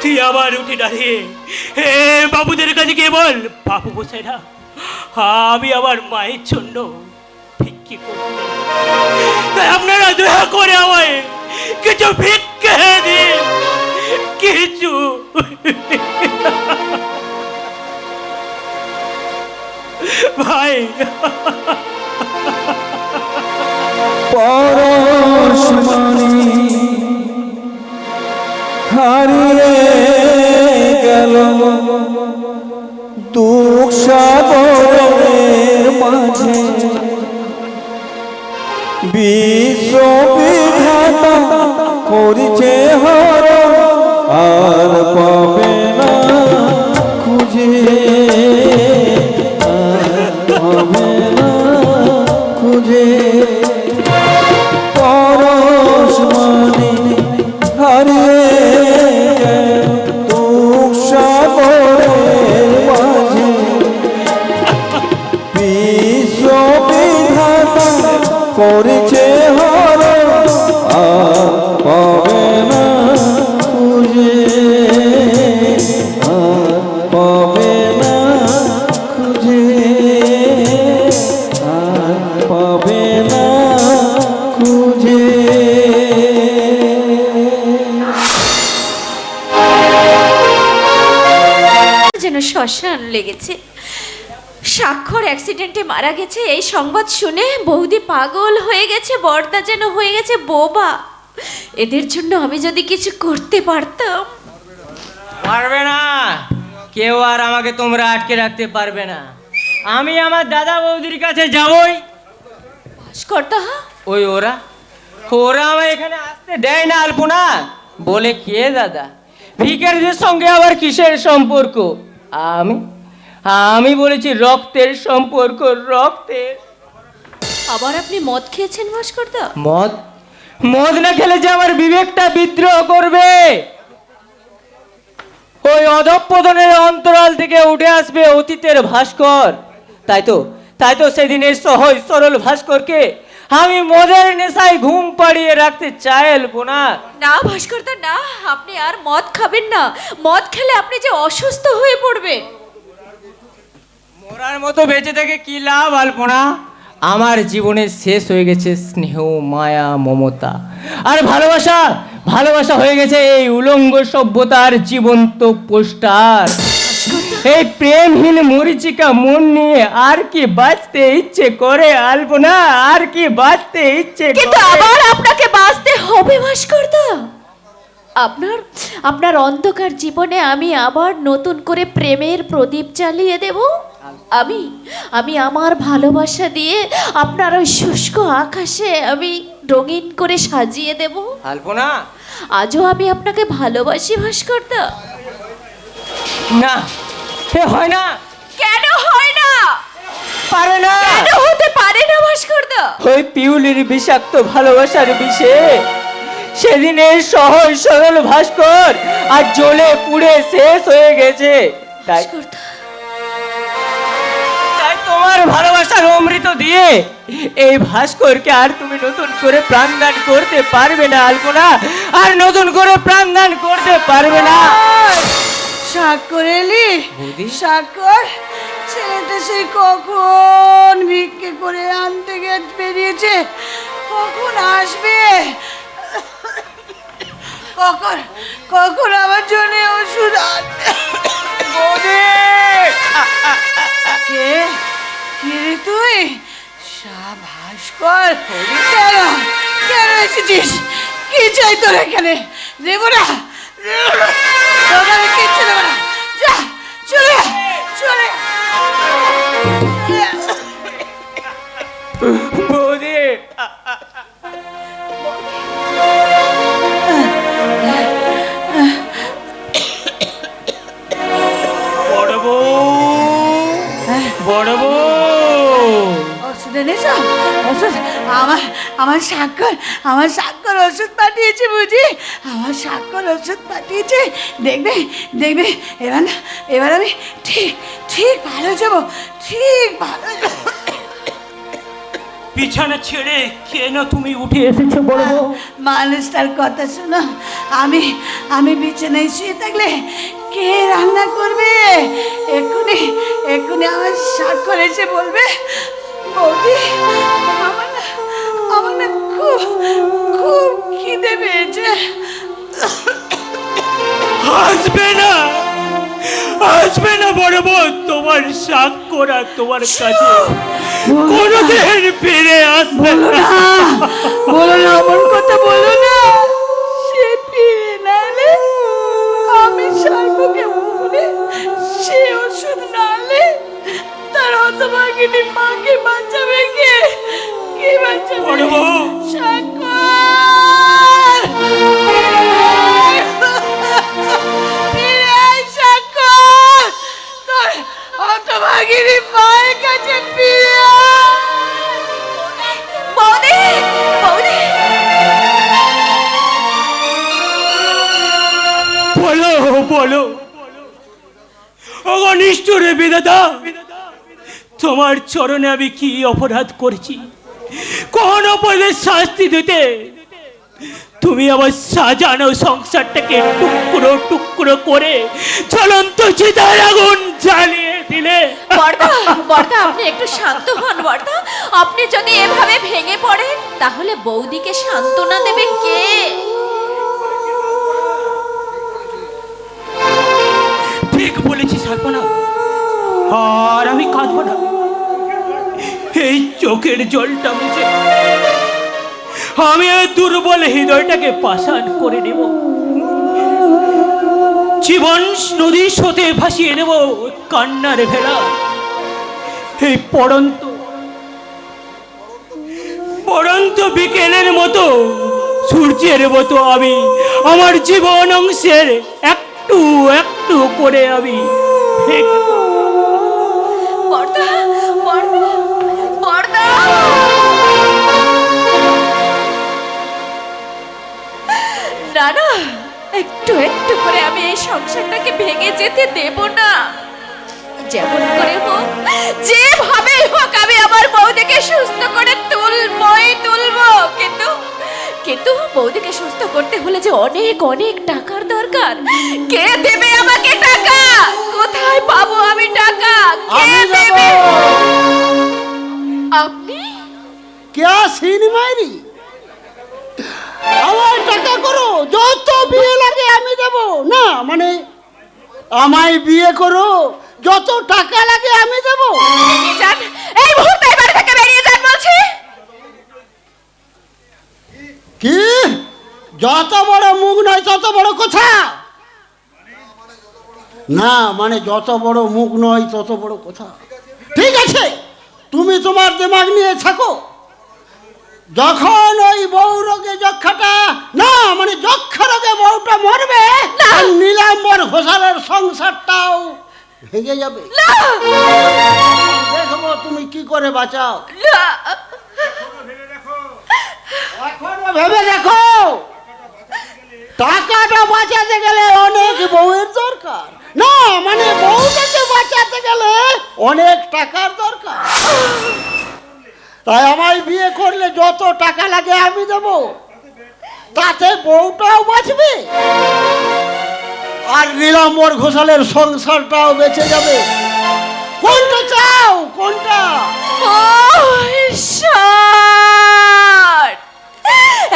তুই আবার উঠে দাঁড়িয়ে বাবুদের কাছে গিয়ে বল, বাবু বসে না, আমি আমার মায়ের জন্য ভিক্ষে করব, তাই আপনারা দয়া করে আমায় কিছু ভিক্ষে দিন, কিছু। ভাই পরশমণি হারিয়ে গেল দুঃখ সাগরের মাঝে, বিশ্ববিধাতা করেছে হর আর পাবে না খুঁজে, পাবে না খুঁজে। পরশমণি হারিয়ে দুঃখ সাগরের মাঝে, বিশ্ববিধাতা করেছে হর আর পাবে না খুঁজে, আর পাবে না খুঁজে, আর পাবে না খুঁজে। যেন শ্মশান লেগেছে। স্বাক্ষর অ্যাক্সিডেন্টে মারা গেছে এই সংবাদ শুনে বৌদি পাগল হয়ে গেছে, বর্দা যেন হয়ে গেছে বোবা। এদের জন্য আমি যদি কিছু করতে পারতাম। পারবে না, কেউ আর আমাকে তোমরা আটকে রাখতে পারবে না। আমি আমার দাদা বৌদির কাছে যাবই। ভাস্করদা, ওই ওরা ওরা আমায় এখানে আসতে দেয় না আলপনা বলে, কে দাদা ভিখারিদের সঙ্গে আবার কিসের সম্পর্ক? আমি আমি বলেছি রক্তের সম্পর্ক, রক্তের। আবার আপনি মদ খেয়েছেন ভাস্করদা? মদ মদ না খেলে যে আমার বিবেকটা বিদ্রোহ করবে। ওই অধঃপতনের অন্তরাল থেকে উঠে আসবে অতীতের ভাস্কর। তাই তো সেদিনের সহজ সরল ভাস্করকে আমি মদের নেশায় ঘুম পাড়িয়ে রাখতে চাই আলপনা। না ভাস্করদা না, আপনি আর মদ খাবেন না। মদ খেলে আপনি যে অসুস্থ হয়ে পড়বেন। মরার মতো বেঁচে থেকে কি লাভ আলপনা? আমার জীবনে শেষ হয়ে গেছে স্নেহ, মায়া, মমতা আর ভালোবাসা। ভালোবাসা হয়ে গেছে এই উলঙ্গ সভ্যতার জীবন্ত পোস্টার। এই প্রেমহীন মরিচিকা মন নিয়ে আর কি বাঁচতে ইচ্ছে করে আলপনা? আর কি বাঁচতে ইচ্ছে কিন্তু করে? আবার আপনাকে বাঁচতে হবে ভাস্করদা। আপনার অন্ধকার জীবনে আমি আবার নতুন করে প্রেমের প্রদীপ জ্বালিয়ে দেব। আমি আমার ভালোবাসা দিয়ে আপনার ওই শুষ্ক আকাশে আমি রঙিন করে সাজিয়ে দেব। আলপনা, আজও আমি আপনাকে ভালোবাসি ভাস্করদা। না, এ হয় না। কেন হয় না? পারে না। কেন হতে পারে না ভাস্করদা? ওই পিউলির বিষাক্ত ভালোবাসার বিষে সেদিনের সহজ সরল ভাস্কর আর জ্বলে পুড়ে শেষ হয়ে গেছে। তাই তোমার ভালোবাসার অমৃত দিয়ে এই ভাস্করকে আর তুমি নতুন করে প্রাণদান করতে পারবে না আলপনা। আর নতুন করে প্রাণদান করতে পারবে না। স্বাক্ষর এলি? স্বাক্ষর ছেলেটা সেই কখন ভিক্ষে করে আনতে বেরিয়েছে, কখন আসবে? কখন আমার জন্য ওষুধ আনবে? কে রে তুই? ভাস্কর, কেন এসেছিস? কি চাই তোর এখানে? দেবো না, কিচ্ছু দেবো না। যা, চলে চলে। বৌদি, ওষুধ এনেছ? ওষুধ আমার স্বাক্ষর ওষুধ পাঠিয়েছে বুঝি। আমার স্বাক্ষর ওষুধ পাঠিয়েছে। দেখবে এবার আমি ঠিক ভালো যাবো, ঠিক ভালো যাবো। বিছানা ছেড়ে কেন তুমি উঠে এসেছো বড় বউ? মানুষটার কথা শোনো। আমি বিছানায় শুয়ে থাকলে কে রান্না করবে? এক্ষুনি আমার স্বাক্ষর এসে বলবে, বৌদি আমার না খুব খিদে পেয়েছে। আসবে না বড় বউ, তোমার স্বাক্ষর আর তোমার কাছে কোনোদিন ফিরে আসবে না। বলো না, আমার কথা বলো না। সে ফিরে না এলে আমি সারবো কেমন করে? সে ওষুধ না এলে তার হতভাগিনী মাকে বাঁচাবে কে? কে বাঁচাবে? বড় বউ, স্বাক্ষর, ফিরে আয় স্বাক্ষর, তোর হতভাগিনী মায়ের কাছে ফিরে আয়। বৌদি, বৌদি, বলো ওগো নিষ্ঠুরে বিধাতা, তোমার চরণে আমি কি অপরাধ করেছি? কোন অপরাধের শাস্তি দিতে তুমি আমার সাজানো সংসারটাকে টুকরো টুকরো করে জ্বলন্ত চিতার আগুন জ্বালিয়ে দিলে? বর্দা আপনি একটু শান্ত হন বর্দা। আপনি যদি এভাবে ভেঙে পড়েন তাহলে বৌদিকে সান্ত্বনা দেবে কে? ঠিক বলেছিস আলপনা, আর আমি কাঁদবো না। এই চোখের জলটা মুছে আমি এই দুর্বল হৃদয়টাকে পাষাণ করে নেব। জীবন নদী স্রোতে ভাসিয়ে নেব কান্নার ভেলা। এই পড়ন্ত বিকেলের মতো, সূর্যের মতো আমি আমার জীবন অংশের একটা একটু একটু করে আমি ভেঙে বর্দা বর্দা বর্দা না না, একটু একটু করে আমি এই সংসারটাকে ভেঙে যেতে দেব না। যেমন করে হোক, যেভাবে হোক আমি আমার বৌদিকে সুস্থ করে তুলবো। কিন্তু কিন্তু বৌদিকে সুস্থ করতে হলে যে অনেক অনেক টাকার দরকার। কে দেবে আমাকে টাকা? কোথায় পাবো আমি টাকা? কে দেবে? আপনি क्या सीन मारी আমার টাকা করো, যত বিয়ে লাগে আমি দেব না, মানে আমায় বিয়ে করো, যত টাকা লাগে আমি দেব। বেরিয়ে যান, এই মুহূর্তে এই বাড়ি থেকে বেরিয়ে যান বলছি। কি যত বড় মুখ নয় তত বড় কথা? না মানে যত বড় মুখ নয় তত বড় কথা। ঠিক আছে, তুমি তোমার দিমাগ নিয়ে থাকো। যখন ওই বউ রোগে যক্ষাটা, না মানে যক্ষা রোগে বউটা মরবে, আর নীলাম্বর ঘোষালের সংসারটাও ভেঙে যাবে। দেখবো তুমি কি করে বাঁচাও। এখনো ভেবে দেখো, টাকাটা বাঁচাতে গেলে অনেক বউয়ের দরকার, না মানে বউটাকে বাঁচাতে গেলে অনেক টাকার দরকার। তাই আমায় বিয়ে করলে যত টাকা লাগে আমি দেব, তাতে বউটাও বাঁচবে আর নীলাম্বর ঘোষালের সংসারটাও বেঁচে যাবে। কোনটা চাও? কোনটা? ও ঈশ্বর,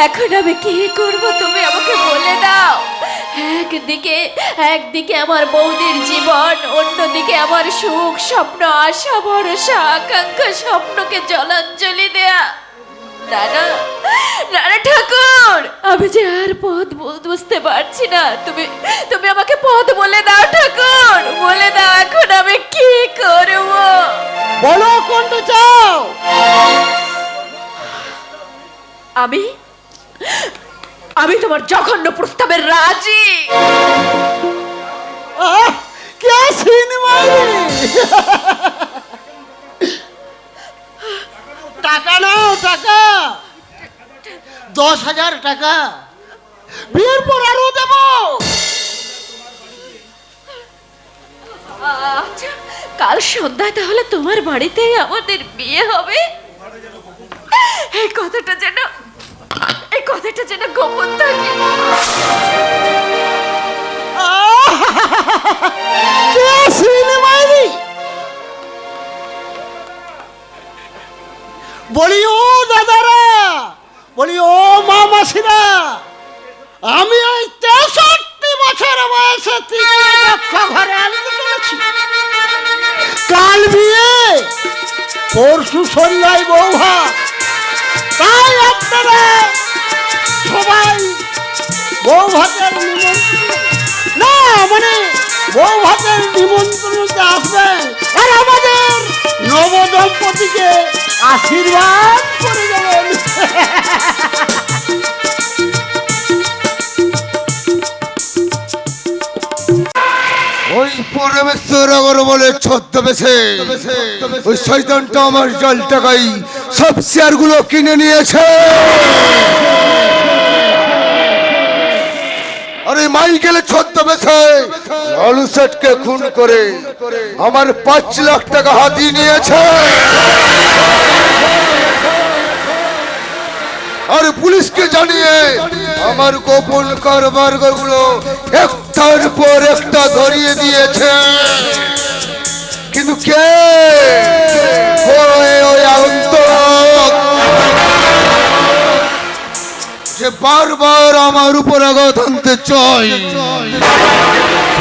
এখন আমি কি করব তুমি আমাকে বলে দাও। একদিকে আমার বৌদির জীবন, অন্যদিকে আমার সুখ, স্বপ্ন, আশা, ভরসা, আকাঙ্ক্ষা, স্বপ্নকে জলাঞ্জলি দেয়া। নানা নানা ঠাকুর, আমি যে আর পথ বুঝতে পারছি না। তুমি আমাকে পথ বলে দাও ঠাকুর, বলে দাও এখন আমি কি করব। বলো কোনটা চাও? আমি তোমার জঘন্য প্রস্তাবের রাজি। কে সিনেমা? টাকা নাও, টাকা 10,000 টাকা, বিয়ের পর আরো দেব। আচ্ছা, কাল সন্ধ্যায় তাহলে তোমার বাড়িতেই আমাদের বিয়ে হবে। এই কথাটা যেন গোপন থাকে। বলি ও দাদারা, বলি ও মামাসিরা, আমি ওই 63 বছর বয়সে ঘরে আনতে চলেছি। কাল বিয়ে, পরশু সন্ধ্যায় বউ ভাত। তাই আপনারা সবাই বউ ভাতের না মানে বউ ভাতের নিমন্ত্রণে আসবেন আর আমাদের নবদম্পতিকে আশীর্বাদ করে যাবেন। ওই পরমেশ্বর আগর বলে ছদ্মবেশে ওই শয়তানটা আমার জল টাকাই সব শেয়ারগুলো কিনে নিয়েছে। আরে মাইকেলে ছদ্মবেশে লালু শেঠকে খুন করে আমার 5 লাখ টাকা হাতিয়ে নিয়েছে। আর পুলিশকে জানিয়ে আমার গোপন কারবার গুলো একটার পর একটা ধরিয়ে দিয়েছে। কিন্তু কে ওই আন্তক যে বারবার আমার উপর আঘাত আনতে চাই।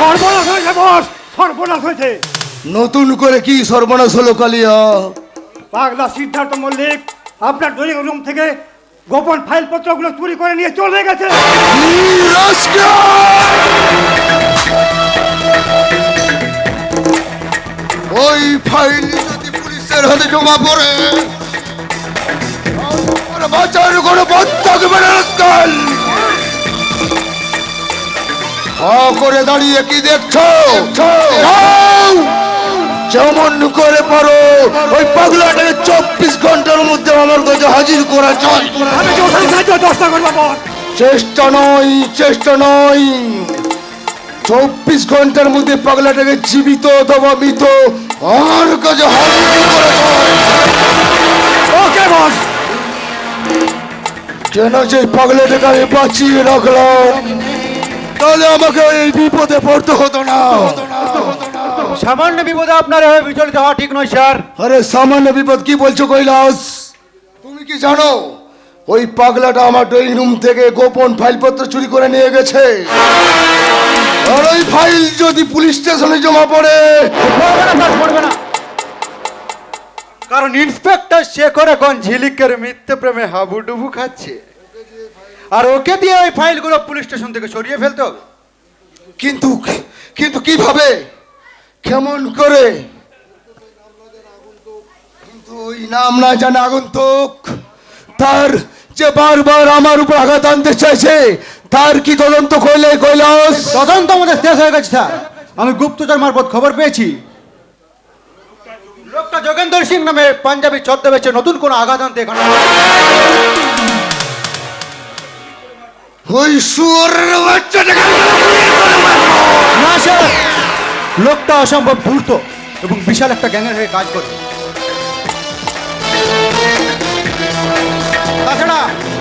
সর্বনাশ হয়েছে বস, সর্বনাশ হয়েছে। নতুন করে কি সর্বনাশ হলো কালিয়া? পাগলা সিদ্ধার্থ মল্লিক আপনার ড্রয়িং রুম থেকে গোপন ফাইল পত্রগুলো চুরি করে নিয়ে চলে গেছে। ওই ফাইল যদি পুলিশের হাতে জমা পড়ে বাঁচার কোনো পথ থাকবে না। করে দাঁড়িয়ে কি দেখছো? যাও! যেমন করে পারো ওই পাগলাটাকে 24 ঘন্টার মধ্যে আমার কাছে হাজির করা চাই। চেষ্টা নয় 24 ঘন্টার মধ্যে পাগলাটাকে জীবিত অথবা মৃত আমার কাছে হাজির করা চাই। ওকে বস। কেন যে পাগলাটাকে আমি বাঁচিয়ে রাখলাম, তাহলে আমাকে এই বিপদে পড়তে হতো না। সামান্য বিপদে আপনার হয়ে বিচলিত হওয়া ঠিক নয় স্যার। আরে সামান্য বিপদ কি বলছো কৈলাস? তুমি কি জানো ওই পাগলাটা আমার ড্রয়িং রুম থেকে গোপন ফাইলপত্র চুরি করে নিয়ে গেছে? আর ওই ফাইল যদি পুলিশ স্টেশনে জমা পড়ে, পড়বে না, কারণ ইন্সপেক্টর শেখর এখন ঝিলিকের মিথ্যে প্রেমে হাবুডুবু খাচ্ছে, আর ওকে দিয়ে ওই ফাইলগুলো পুলিশ স্টেশন থেকে সরিয়ে ফেলতে হবে। কিন্তু কিন্তু কিভাবে, কেমন করে? কিন্তু ওই নাম না জানা আগন্তুক, তার যে বারবার আমার উপর আঘাত আনতে চাইছে, তার কি তদন্ত করলে কৈলাস? তদন্ত আমাদের শেষ হয়ে গেছে স্যার। আমি গুপ্তচর মারফত খবর পেয়েছি লোকটা যোগেন্দর সিং নামে পাঞ্জাবি ছদ্মবেশে নতুন কোনো আঘাত আনতে এখানে। ওই শুয়োরের বাচ্চাটাকে না স্যার, লোকটা অসম্ভব ধূর্ত এবং বিশাল একটা গ্যাংয়ের হয়ে কাজ করে। তাছাড়া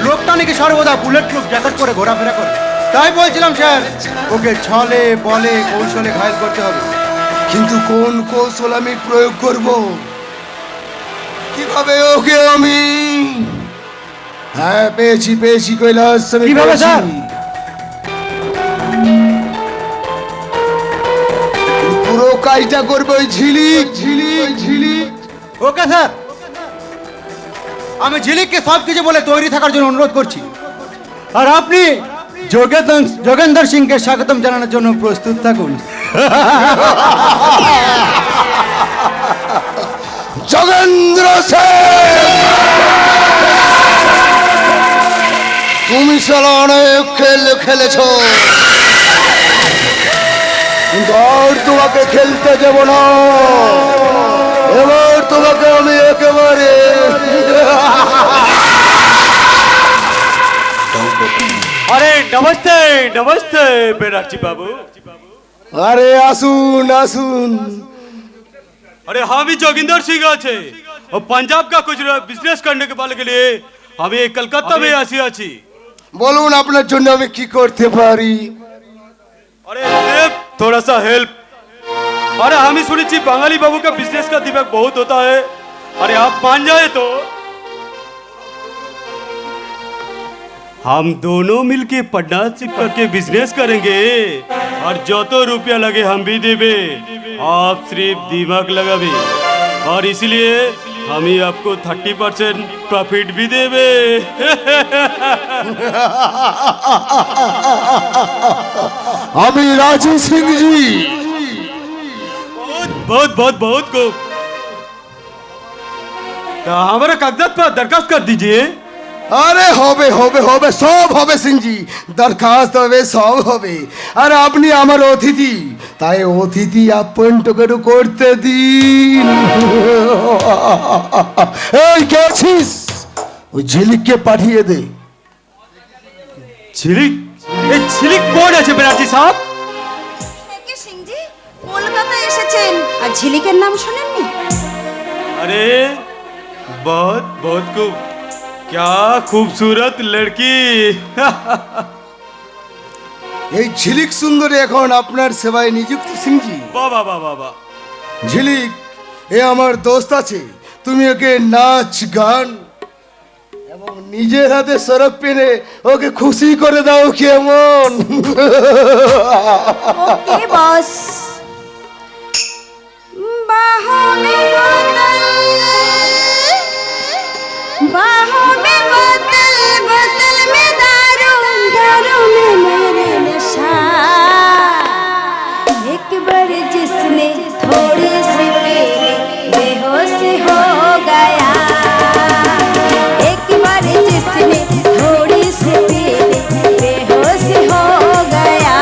লোকটা নাকি সর্বদা বুলেট প্রুফ জ্যাকেট করে ঘোরাফেরা করে। তাই বলছিলাম স্যার, ওকে ছলে বলে কৌশলে ঘায়ল করতে হবে। কিন্তু কোন কৌশল আমি প্রয়োগ করব, কিভাবে ওকে আমি? হ্যাঁ, পেয়েছি কৈলাস। আমি কিভাবে স্যার? পুরো কাজটা করবে ওই ঝিলিক। ওকে স্যার, আমি ঝিলিককে সব কিছু বলে তৈরি থাকার জন্য অনুরোধ করছি, আর আপনি যোগেন্দর সিংকে স্বাগতম জানানোর জন্য প্রস্তুত থাকুন। যোগেন্দ্র সিং, তুমি শালা অনেক খেল খেলেছ, কিন্তু আর তোমাকে খেলতে দেব না। এবার তোমাকে আমি একেবারে अरे नमस्ते नमस्ते बेराची बाबू। আরে আসুন আসুন। अरे हम ही जोगिंदर सिंह আছে और पंजाब का कुछ बिजनेस करने के वाले के लिए हमें कलकत्ता में आसी। বলুন আপনার জন্য আমি কি করতে পারি? अरे सिर्फ थोड़ा सा हेल्प। अरे हम ही सुनी बंगाली बाबू का बिजनेस का दिमाग बहुत होता है। अरे आप मान जाए तो हम दोनों मिलके पार्टनरशिप करके बिजनेस करेंगे और जो तो रुपया लगे हम भी देवे, आप सिर्फ दिमाग लगावे, और इसलिए हम ही आपको 30% प्रॉफिट भी देवे। আমি রাজু সিং জি। बहुत बहुत बहुत को हमारा कागजात पर दरखास्त कर दीजिए। আরে হবে হবে হবে, সব হবে সিংজি, দরখাস্ত হবে, সব হবে। আর আপনি আমার অতিথি, তাই অতিথি আপনটুকু করতে দিন। এই গেছিস, ওই ঝিলিককে পাঠিয়ে দে। ঝিলিক? এই ঝিলিক কোন আছে বেরাজি সাহেব? সিংজি কলকাতা এসেছেন আর ঝিলিকের নাম শোনেননি? अरे बहुत बहुत खूब, क्या खूबसूरत लड़की। এই ঝিলিক সুন্দরী এখন আপনার সেবায় নিযুক্ত সিংজি। বাবা বাবা বাবা। ঝিলিক, এ আমার দোস্ত আছে, তুমি ওকে নাচ গান এবং নিজের হাতে সরব পেনে ওকে খুশি করে দাও কেমন? ওকে বস। बाहों में बोतल बोतल में दारू, दारू में मेरे नशा। एक बार जिसने थोड़ी सी पी बेहोश हो गया, एक बार जिसने थोड़ी सी पी बेहोश हो गया।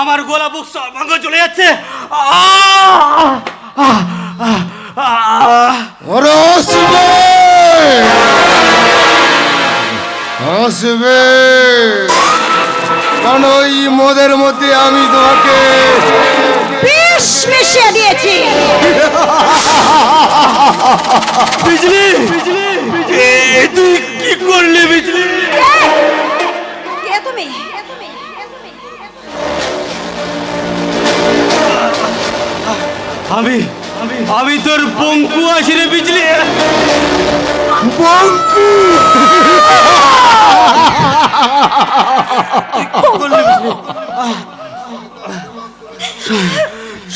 আমার গলা বুক সর্বাঙ্গ চলে যাচ্ছে। ওরে আসবে আসবে, কারণ ওই মদের মধ্যে আমি তোমাকে বিষ মিশিয়ে দিয়েছি। বিজলি, তুই কি করলি বিজলি? কে তুমি? আমি তোর বঙ্কু আছি রে বিজলি। বঙ্কু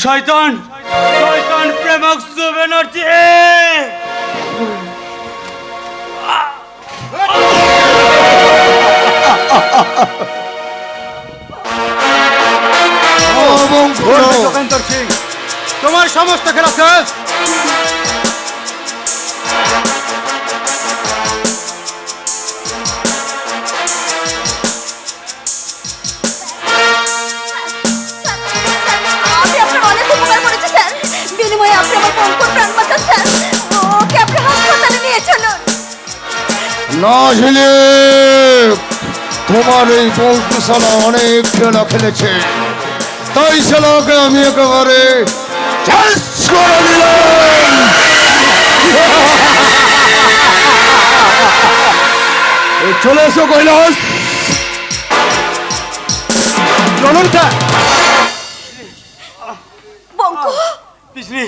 শয়তান প্রেমক্স ব্যানার্জি। যোগেন্দ্র সিং, তোমার সমস্ত খেলা শেষ। আপনি আপনার অনেক উপকার করেছে স্যার, বিনিময়ে আপনি আমার বঙ্কুর প্রাণ বাঁচাচ্ছেন। ওকে আপনি হাসপাতালে নিয়ে চলুন। না ঝিলে, তোমার এই বঙ্কু শালা অনেক খেলা খেলেছে, তাই শালাকে আমি একেবারে শেষ করে দিলাম। এই চলে এসো কৈলাস। চলুনটা বঙ্কু, বিজলি,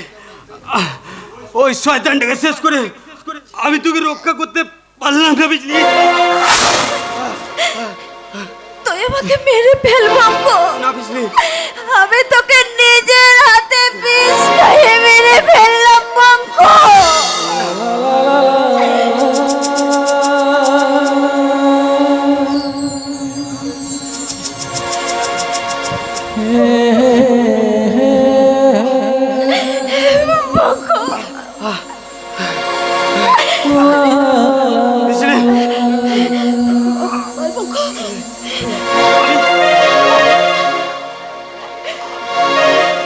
ওই শয়তানটাকে শেষ করে আমি তোকে রক্ষা করতে পারলাম না বিজলি। তুই আমাকে মেরে ফেল বঙ্কু। না বিজলি, আমি তোকে নিজের হাতে বিষ খাইয়ে মেরে ফেললাম বঙ্কু।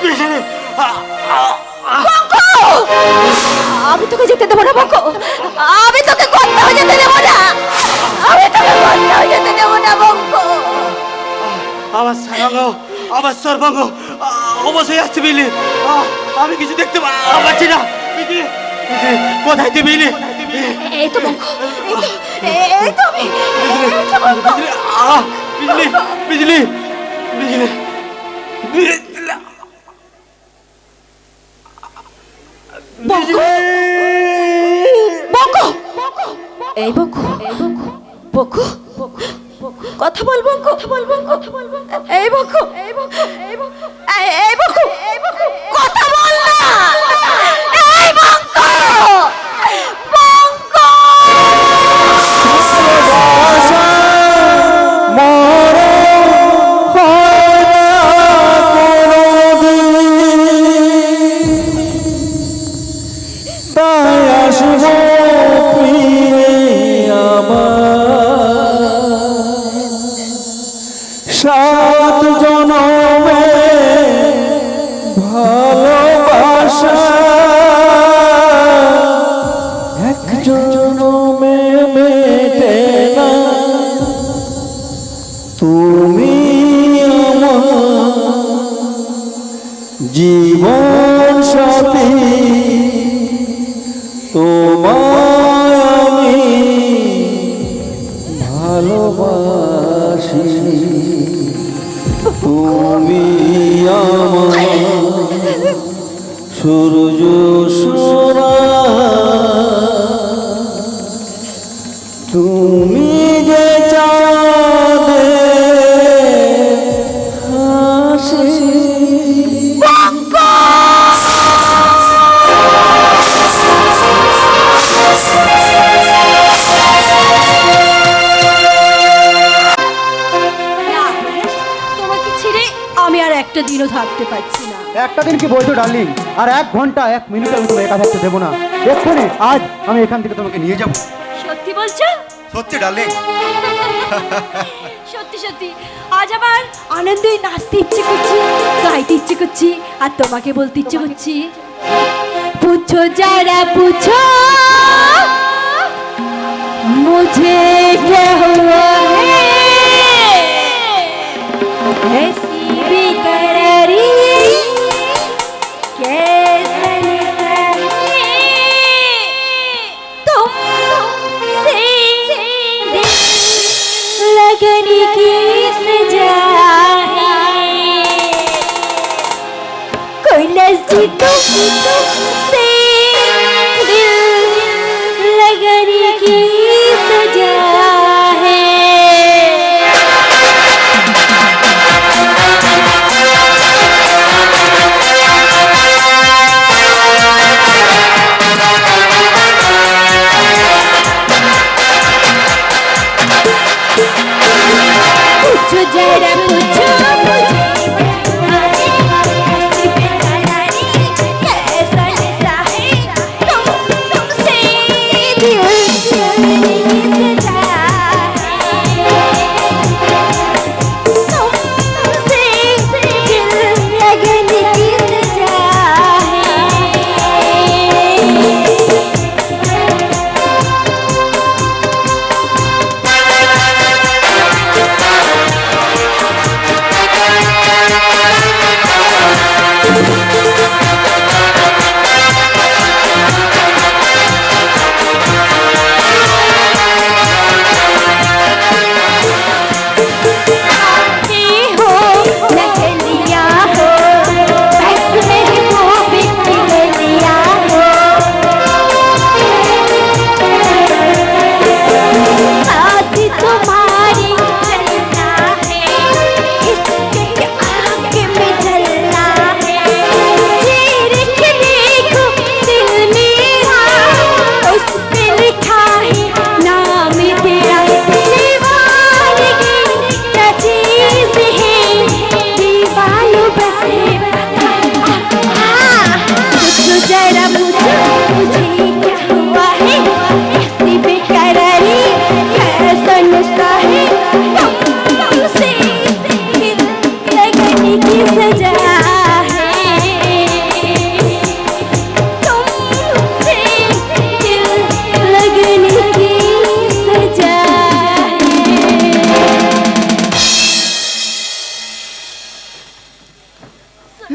বিজলি, আমি তোকে যেতে দেবো না বঙ্কু, আমি তোকে কোথাও যেতে দেবো না, আমি তোকে কোথাও যেতে দেবো না বঙ্কু। আমার সারাঙ্গ, আমার সর্বাঙ্গ অবশ্যই আসছে বিজলি। আমি কিছু দেখতে পাচ্ছি না বিজলি। কোথায় তুই বিজলি? এই তো বঙ্কু, এই তো আমি, এই তো বঙ্কু। বিজলি, বিজলি, বিজলি, বিজলি, বঙ্কু, বঙ্কু, এই বঙ্কু, বঙ্কু, কথা বল বঙ্কু, এই বঙ্কু, এই বঙ্কু, কথা বল না, এই বঙ্কু, বঙ্কু। তাই আসব ফিরে আমার 7 জনমে ভালোবাসা, 1 জনমে মেটে না। তুমি আমার জীবন সাথী, তোমায় আমি ভালোবাসি। তুমি আমার সূর্য সোনা, তুমি যে চাঁদে হাসি। তোমাকে ছেড়ে আমি আর একটা দিনও থাকতে পারছি না। একটা দিন কি বলছো ডার্লিং, আর 1 ঘন্টা 1 মিনিট আমি তোমাকে একা থাকতে দেবো না। এক্ষুনি আজ আমি এখান থেকে তোমাকে নিয়ে যাবো। সত্যি বলছো? সত্যি ডার্লিং। সত্যি সত্যি আজ আবার আনন্দে নাচতে ইচ্ছে করছে, গাইতে ইচ্ছে করছে, আর তোমাকে বলতে ইচ্ছে করছে, পুছো যারা পুছো मुझे क्या हुआ है, ऐसी बेकरारी कैसन है, तुमसे दिल लगने की सजा है, कोई लज्जी तुमसे दिल लगने की सजा है। पूछो जरा पूछो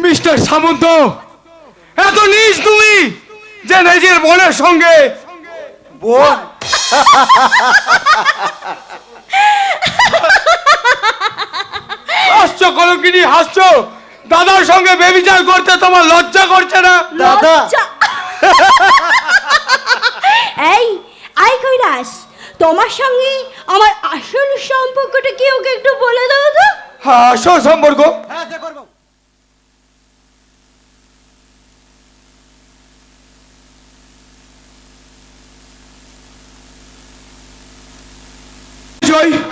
মিস্টার সামন্ত, এত নীচ তুমি যে নিজের বোনের সঙ্গে বোন হাসছো কলঙ্কিনী, হাসছো। দাদার সঙ্গে বেবিচার করতে তোমার লজ্জা করছে না? দাদা এই আই কৈলাস, তোমার সঙ্গে আমার আসল সম্পর্কটা কি ওকে একটু বলে দাও তো। হ্যাঁ, আসল সম্পর্ক হ্যাঁ সে করবো।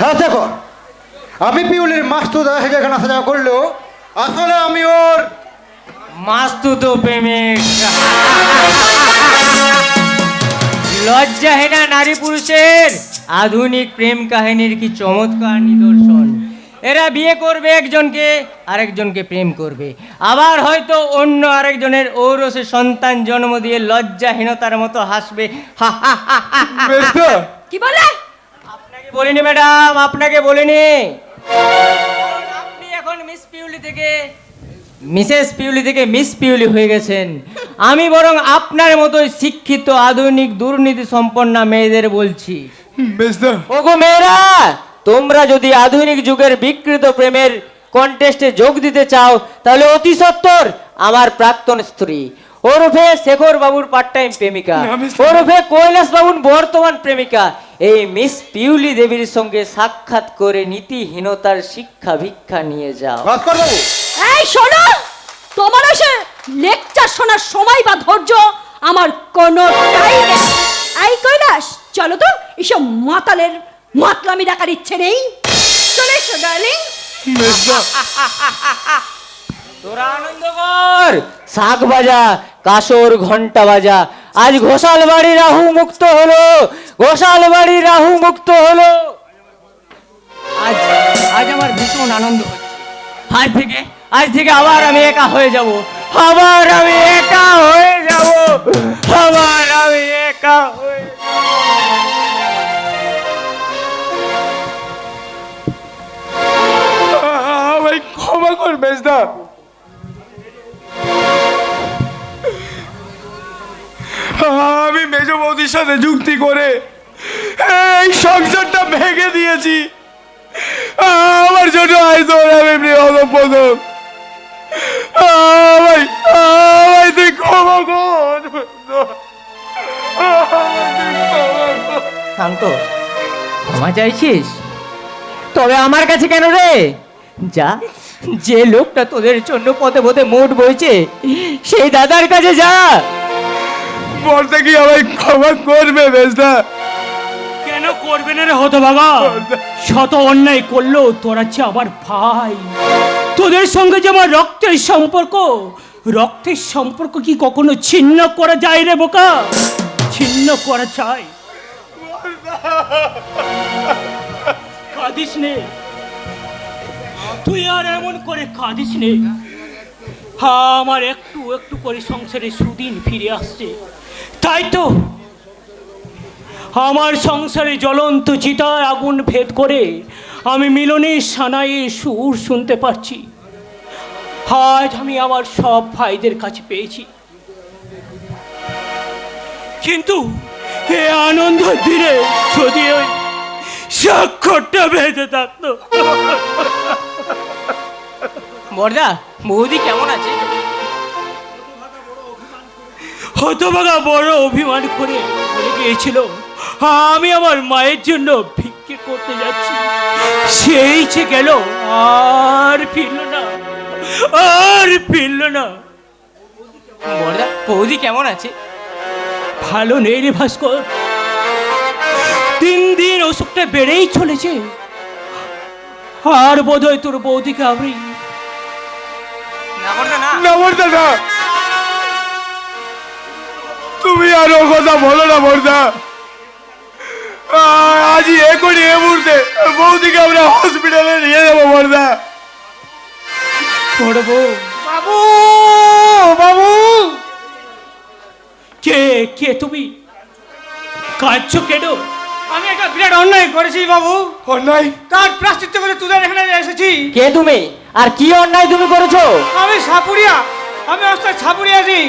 হ্যাঁ দেখো, আমি পিউলির মাস্তু যেখানে আসা যাওয়া করলো, আসলে আমি ওর মাস্তুতো প্রেমিক। লজ্জাহীনা নারী পুরুষের আধুনিক প্রেম কাহিনীর কি চমৎকার নিদর্শন। এরা বিয়ে করবে একজনকে, আরেকজনকে প্রেম করবে, আবার হয়তো অন্য আরেকজনের ঔরসে সন্তান জন্ম দিয়ে লজ্জাহীনতার মতো হাসবে। কি বলে? আপনাকে বলিনি ম্যাডাম, আপনাকে বলিনি। আপনি এখন মিস পিউলি থেকে মিসেস পিউলি থেকে মিস পিউলি হয়ে গেছেন। আমি বরং আপনার মতোই শিক্ষিত আধুনিক দুর্নীতি সম্পন্ন মেয়েদের বলছি, ওগো মেয়েরা, তোমরা যদি আধুনিক যুগের বিকৃত প্রেমের কন্টেস্টে যোগ দিতে চাও, তাহলে অতি সত্বর আমার প্রাক্তন স্ত্রী ওরফে শেখর বাবুর পার্ট টাইম প্রেমিকা, ওরফে কৈলাস বাবুর বর্তমান প্রেমিকা, এই মিস পিউলি দেবীর সঙ্গে সাক্ষাৎ করে নীতিহীনতার শিক্ষা ভিক্ষা নিয়ে যাও। এই শোনো, তোমার এসে লেকচার শোনার সময় বা ধৈর্য আমার কোনোটাই নেই। এই কৈলাস, চলো তো, এসব মাতালের মাতলামি ডাকার ইচ্ছে নেই। চলে এসো ডার্লিং। তোরা আনন্দ কর, শাক বাজা, কাসর ঘন্টা বাজা। আজ ঘোষাল বাড়ি রাহু মুক্ত হলো, ঘোষাল বাড়ি রাহু মুক্ত হলো। আজ আজ আমার ভীষণ আনন্দ হচ্ছে। আজ থেকে আবার আমি একা হয়ে যাব, আবার আমি একা হয়ে যাব, আবার আমি একা হয়ে আমায় ক্ষমা কর বেজদা। আমি মেজ বৌদির সাথে যুক্তি করে এই সংসারটা ভেঙে দিয়েছি। আমার জন্য আজ তোর আমি প্রথম আমায় তুই ক্ষমা কর। শান্ত, ক্ষমা চাইছিস? তবে আমার কাছে কেন রে? যা, যে লোকটা তোদের জন্য পথে পথে মোট বইছে সেই দাদার কাছে যা। বলতে কি আমায় ক্ষমা করবে বেজদা? কেন করবে না রে হতভাগা? শত অন্যায় করলো তোরা হচ্ছে আবার ভাই। তোদের সঙ্গে যে আমার রক্তের সম্পর্ক কি কখনো ছিন্ন করা যায় রে বোকা? ছিন্ন করা চাই? কাঁদিস নে, তুই আর এমন করে কাঁদিস নে। আমার একটু একটু করে সংসারে সুদিন ফিরে আসছে, তাই তো আমার সংসারে জ্বলন্ত চিতায় আগুন ভেদ করে আমি মিলনের সানাইয়ের সুর শুনতে পারছি। আজ আমি আমার সব ভাইদের কাছে পেয়েছি, কিন্তু এ আনন্দ দিনে যদি ওই স্বাক্ষরটা বেঁধে থাকতো। বর্দা, বৌদি কেমন আছে? হতভাগা বড় অভিমান করে বলে গিয়েছিল আমি আমার মায়ের জন্য ভিক্ষে করতে যাচ্ছি। সেই যে গেল, আর ফিরল না। বর্দা, বৌদি কেমন আছে? ভালো নেই রে ভাস্কর, দিন দিন অসুখটা বেড়েই চলেছে। আর বোধহয় তোর বৌদিকে আমি না, তুমি আর ও কথা বলো না বর্দা। আজই এ মুহূর্তে বৌদিকে আমরা হসপিটালে নিয়ে যাবো বর্দা। বড় বউ, বাবু, বাবু, কে তুমি? কাঁদছো কেন? আমি একটা বিরাট অন্যায় করেছি বাবু। অন্যায়? তার প্রাশ্চিত্য করে তোদের এখানে এসেছি। কে তুমি? আর কি অন্যায় তুমি করেছো? আমি সাপুরিয়া, আমি ওস্তাদ সাপুরিয়াজি।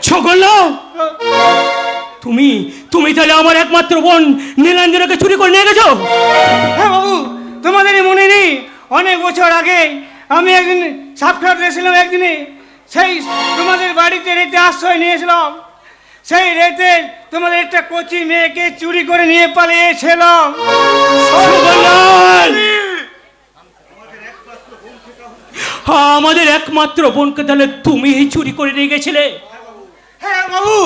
ছগল, তুমি তাহলে আমার একমাত্র বোন নীলাঞ্জনাকে চুরি করে নিয়ে গেছো? হ্যাঁ বাবু, তোমাদেরই মনে নেই অনেক বছর আগে আমি একদিন সাক্ষাৎ দিয়েছিলাম। একদিনে সেই তোমাদের বাড়িতে রেতে আশ্রয় নিয়েছিলাম। সেই রেতে তোমাদের একটা কচি মেয়েকে চুরি করে নিয়ে পালিয়েছিলাম। আমাদের একমাত্র বোনকে তাহলে তুমি চুরি করে নিয়ে গেছিলে? হ্যাঁ বাবু,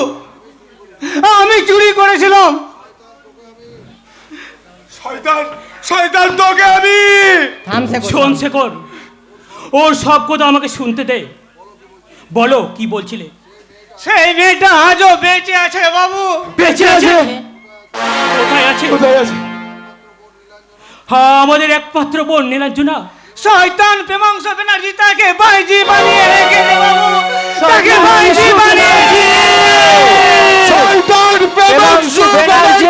আমি চুরি করেছিলাম। শয়তান তোকে আমি। শোন শেখর, ওর সব কথা আমাকে শুনতে দে। বলো কি বলছিলে? সেই মেয়েটা আজও বেঁচে আছে বাবু। বেঁচে আছে? কোথায় আছে? আমাদের একমাত্র বোন নীলাঞ্জনা। শয়তান প্রেমাংশ ব্যানার্জি তাকে ভাইজি বানিয়ে রেখেছে বাবু, তাকে ভাইজি বানিয়েছে। শয়তান প্রেমাংশ ব্যানার্জি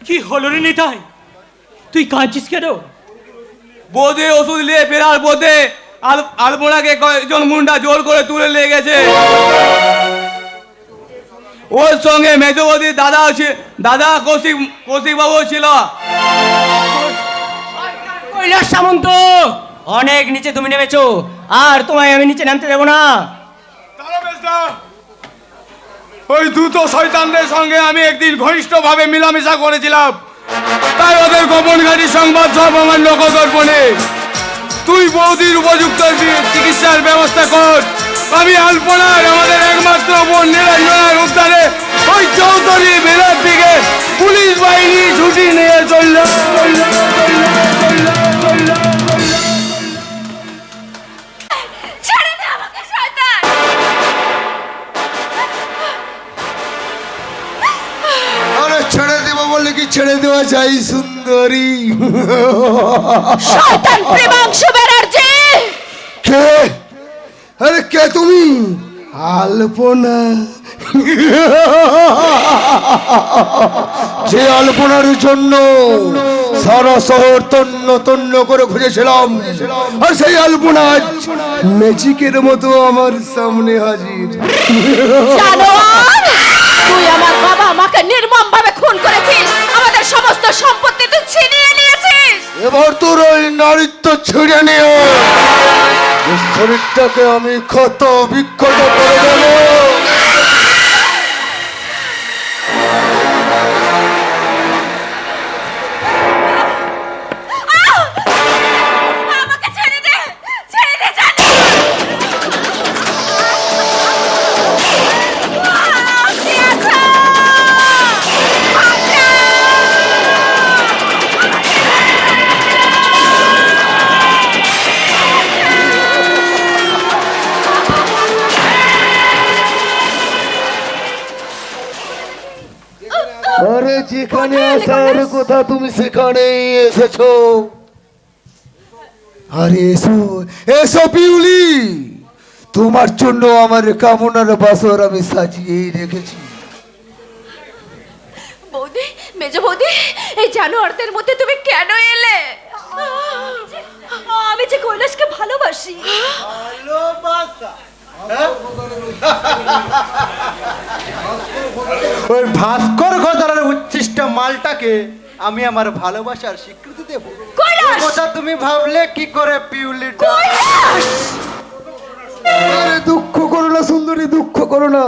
কি হলো রে নিতাই, তুই কাঁদছিস কেন? বৌদি ওষুধ নিয়ে ফেরার পথে আলপনাকে কয়েকজন মুন্ডা জোর করে তুলে নিয়ে গেছে। ওর সঙ্গে মেজবৌদির দাদা কৌশিক বাবু ছিল। কৈলাস সামন্ত, অনেক নিচে তুমি নেমেছো, আর তোমায় আমি নিচে নামতে দেবো না। ওই দুটো শয়তানদের সঙ্গে আমি একদিন ঘনিষ্ঠভাবে মিলামেশা করেছিলাম, তাই ওদের গোপনকারী সংবাদ সব আমার লোকদর্পণে। তুই বৌদির উপযুক্ত চিকিৎসার ব্যবস্থা কর। আমি আলপনার আমাদের একমাত্র বোন নীলাঞ্জনার উদ্ধারে ওই চৌধুরী বেলার দিকে পুলিশ বাহিনী ছুটি নিয়ে চলল। ছেড়ে দে আমাকে শয়তান! কি ছেড়ে দেওয়া যায় সুন্দরী? শয়তান প্রেমাংশু ব্যানার্জি! কে? আরে কে তুমি? আলপনা। যে আলপনার জন্য সারা শহর তন্ন তন্ন করে খুঁজেছিলাম, আর সেই আলপনা আজ ম্যাজিকের মতো আমার সামনে হাজির। জানোয়ার! তুই আমার বাবা মাকে নির্মম ভাবে খুন করেছিস, আমাদের সমস্ত সম্পত্তি তুই ছিনিয়ে নিয়েছিস। এবার তোর ওই নারীত্ব ছেড়ে নিয়ে এই শরীরটাকে আমি ক্ষত বিক্ষত করে দেবো। আমাকে ছেড়ে দে, ছেড়ে দে জানো। আরে যেখানে আসার কথা তুমি সেখানেই এসেছো। আরে এসো এসো পিউলি, তোমার জন্য আমার কামনার বাসর আমি সাজিয়েই রেখেছি। বৌদি, মেজ বৌদি, এই জানোয়ারদের মধ্যে তুমি কেন এলে? আমি যে কৈলাসকে ভালোবাসি। ওই ভাস্কর ঘোষালের উচ্ছিষ্ট মালটাকে আমি আমার ভালোবাসার স্বীকৃতি দেব। কৈলাস! কথা তুমি ভাবলে কি করে পিউলিটা? আরে দুঃখ করো না সুন্দরী, দুঃখ করো না।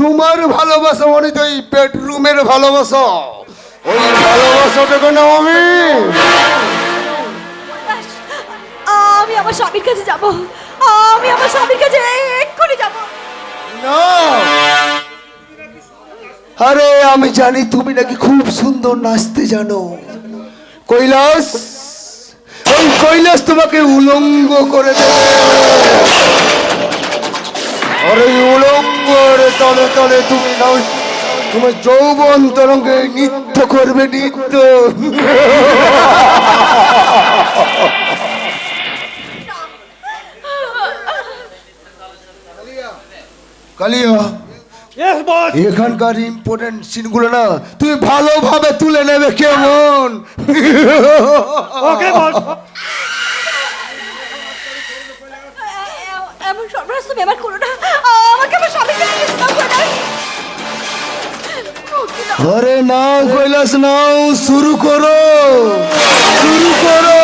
তোমার ভালোবাসা মানে তো এই বেডরুমের ভালোবাসা, ওই ভালোবাসাটাকে নাও আমি। আমি আমার স্বামীর কাছে যাব, আমি আমার স্বামীর কাছে এক্ষুনি যাব। না, আরে আমি জানি তুমি নাকি খুব সুন্দর নাচতে জানো। কৈলাস, ওই কৈলাস তোমাকে উলঙ্গ করে দেবে। আর এই উলঙ্গের তলে তলে তুমি নাও, তোমার যৌবন তরঙ্গে নৃত্য করবে, নৃত্য। কালিয়া, এখানকার ইম্পর্টেন্ট সিনগুলো না তুমি ভালোভাবে তুলে নেবে, কেমন? ওকে বল। এমন সর্বনাশ তুমি আমার করো না, আমাকে আমার স্বামীর কাছে যেতে দাও কৈলাস। আরে নাও কৈলাস, নাও, শুরু করো, শুরু করো।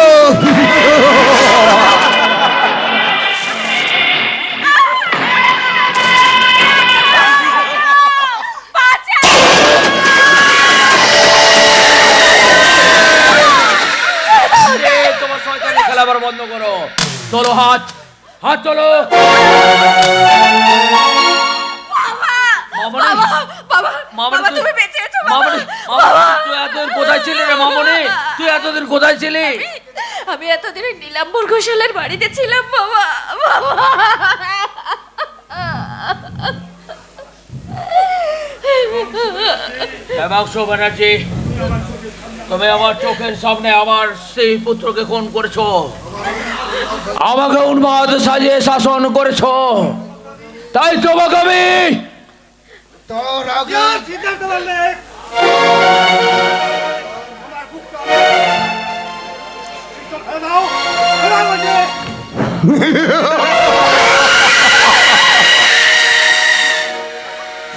তোমার শয়তানি খেলা আবার বন্ধ করো। চলো, হাত হাত চলো। মামনি, বাবা, মামনি, বাবা, তুমি বেঁচে আছো বাবা। মামনি, তুই এতদিন কোথায় ছিলি রে মামনি? তুই এতদিন কোথায় ছিলি? আমি এতদিন নীলাম্বর ঘোষালের বাড়িতে ছিলাম বাবা। বাবা, দেবাংশু ব্যানার্জি, তুমি আমার চোখের সামনে আমার সেই পুত্রকে খুন করেছো, আমাকে উন্মাদ সাজিয়ে শাসন করেছো, তাই তোমাকে আমি তোর আগে সিদ্ধান্ত বললে দাও, দাও বলছে।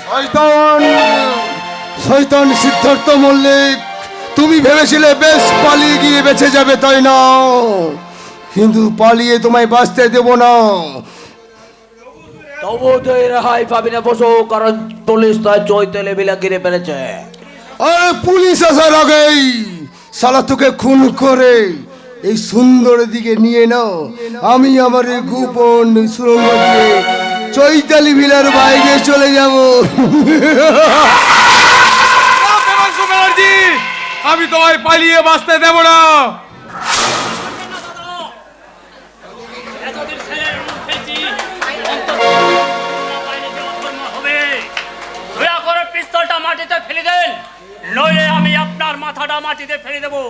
শয়তান, শয়তান সিদ্ধার্থ মল্লিক, তুমি ভেবেছিলে বেশ পালিয়ে গিয়ে বেঁচে যাবে, তাই না? কিন্তু পালিয়ে তোমায় বাঁচতে দেব না। তবু তুই রেহাই পাবি না বসো, কারণ পুলিশ তার চৈতালি বিলা ঘিরে ফেলেছে। আরে পুলিশ আসার আগেই শালা তোকে খুন করে এই সুন্দর দিকে নিয়ে নাও। আমি আমার এই গোপন সুরঙ্গ দিয়ে চৈতালি ভিলার বাইরে চলে যাব। আমি তোমায় পালিয়ে বাঁচতে দেব না। দয়া করে পিস্তলটা মাটিতে ফেলে দেন, নইলে আমি আপনার তার মাথাটা মাটিতে ফেলে দেবো।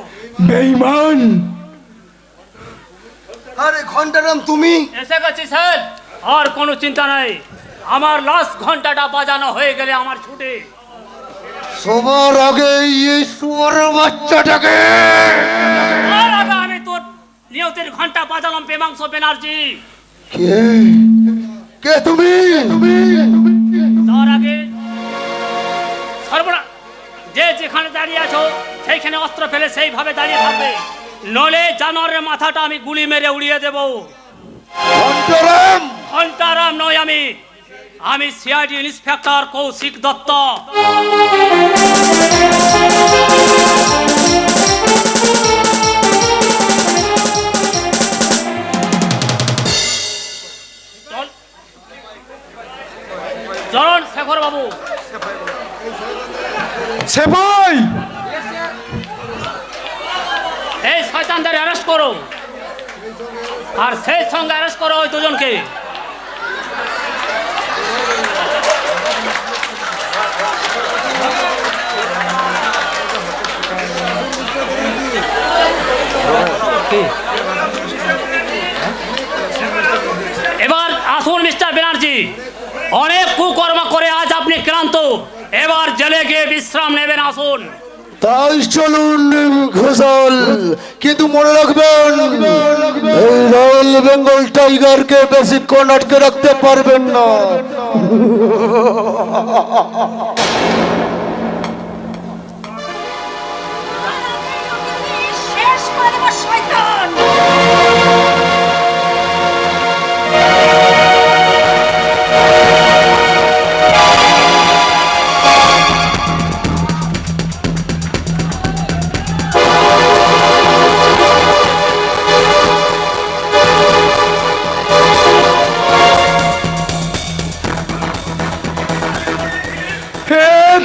বেঈমান! আরে ঘন্টারাম তুমি? এসে গেছি স্যার, আর কোনো চিন্তা নাই। আমার লাস্ট ঘন্টাটা বাজানো হয়ে গেলে আমার ছুটি। সবার আগে এই শুয়োরের বাচ্চাটাকে আর আগে আমি তোর নিয়তির ঘন্টা বাজালাম পেমাংশ ব্যানার্জি। কে? কে তুমি? তার আগে সর্বনা যে যেখানে দাঁড়িয়ে আছো সেইখানে অস্ত্র ফেলে সেইভাবে দাঁড়িয়ে থাকবে, নলে জানোয়ারের মাথাটা আমি গুলি মেরে উড়িয়ে দেব। ঘন্টারাম! ঘন্টারাম নয়, আমি সিআইডি ইন্সপেক্টর কৌশিক দত্ত। চলুন শেখর বাবু। সেপাই! এই শয়তানদের অ্যারেস্ট করো, আর সেই সঙ্গে অ্যারেস্ট করো ওই দুজনকে। এবার আসুন মিস্টার ব্যানার্জি, অনেক কুকর্ম করে আজ আপনি ক্লান্ত, এবার জেলে গিয়ে বিশ্রাম নেবেন। আসুন। তাই চলুন ঘোষাল, কিন্তু মনে রাখবেন এই রয়্যাল বেঙ্গল টাইগারকে বেশিক্ষণ আটকে রাখতে পারবেন না। শেষ করে দেবো শয়তান।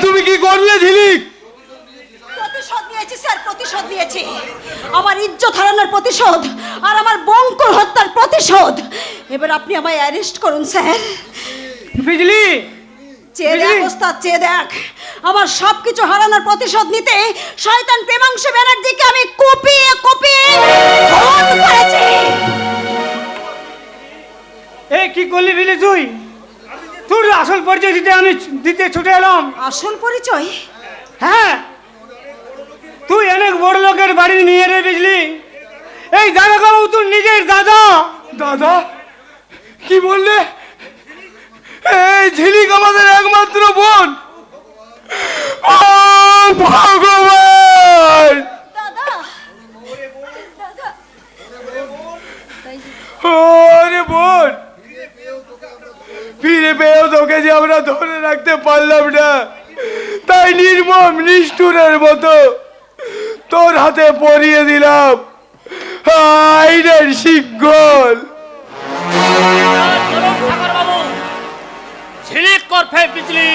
তুমি কি করলে ঝিলিক? প্রতিশোধ নিয়েছি স্যার, প্রতিশোধ নিয়েছি। আমার ইজ্জত হারানোর প্রতিশোধ আর আমার বঙ্কুর হত্যার প্রতিশোধ। এবার আপনি আমায় অ্যারেস্ট করুন স্যার। বিজলি, চেয়ে দেখ ওস্তাদ, চেয়ে দেখ। আমার সবকিছু হারানোর প্রতিশোধ নিতে শয়তান প্রেমাংশু ব্যানার্জিকে আমি কুপিয়ে কুপিয়ে খুন করেছি। এই কি করলি বিলি তুই? তোর আসল পরিচয় দিতে ছুটে এলাম। আসল পরিচয়? হ্যাঁ, তুই অনেক বড় লোকের বাড়ি নিয়ে রে বিজলি। এই দাদা বাবু তোর নিজের দাদা। দাদা? কি বললে? এই ঝিলিক আমাদের একমাত্র বোন। ও ভগবান! দাদা, দাদা, ওরে বোন, ফিরে পেয়েও তোকে যে আমরা ধরে রাখতে পারলাম না, তাই নির্মম নিষ্ঠুরের মতো তোর হাতে পরিয়ে দিলাম আইনের শিকল। ঝিলিক করফে বিজলি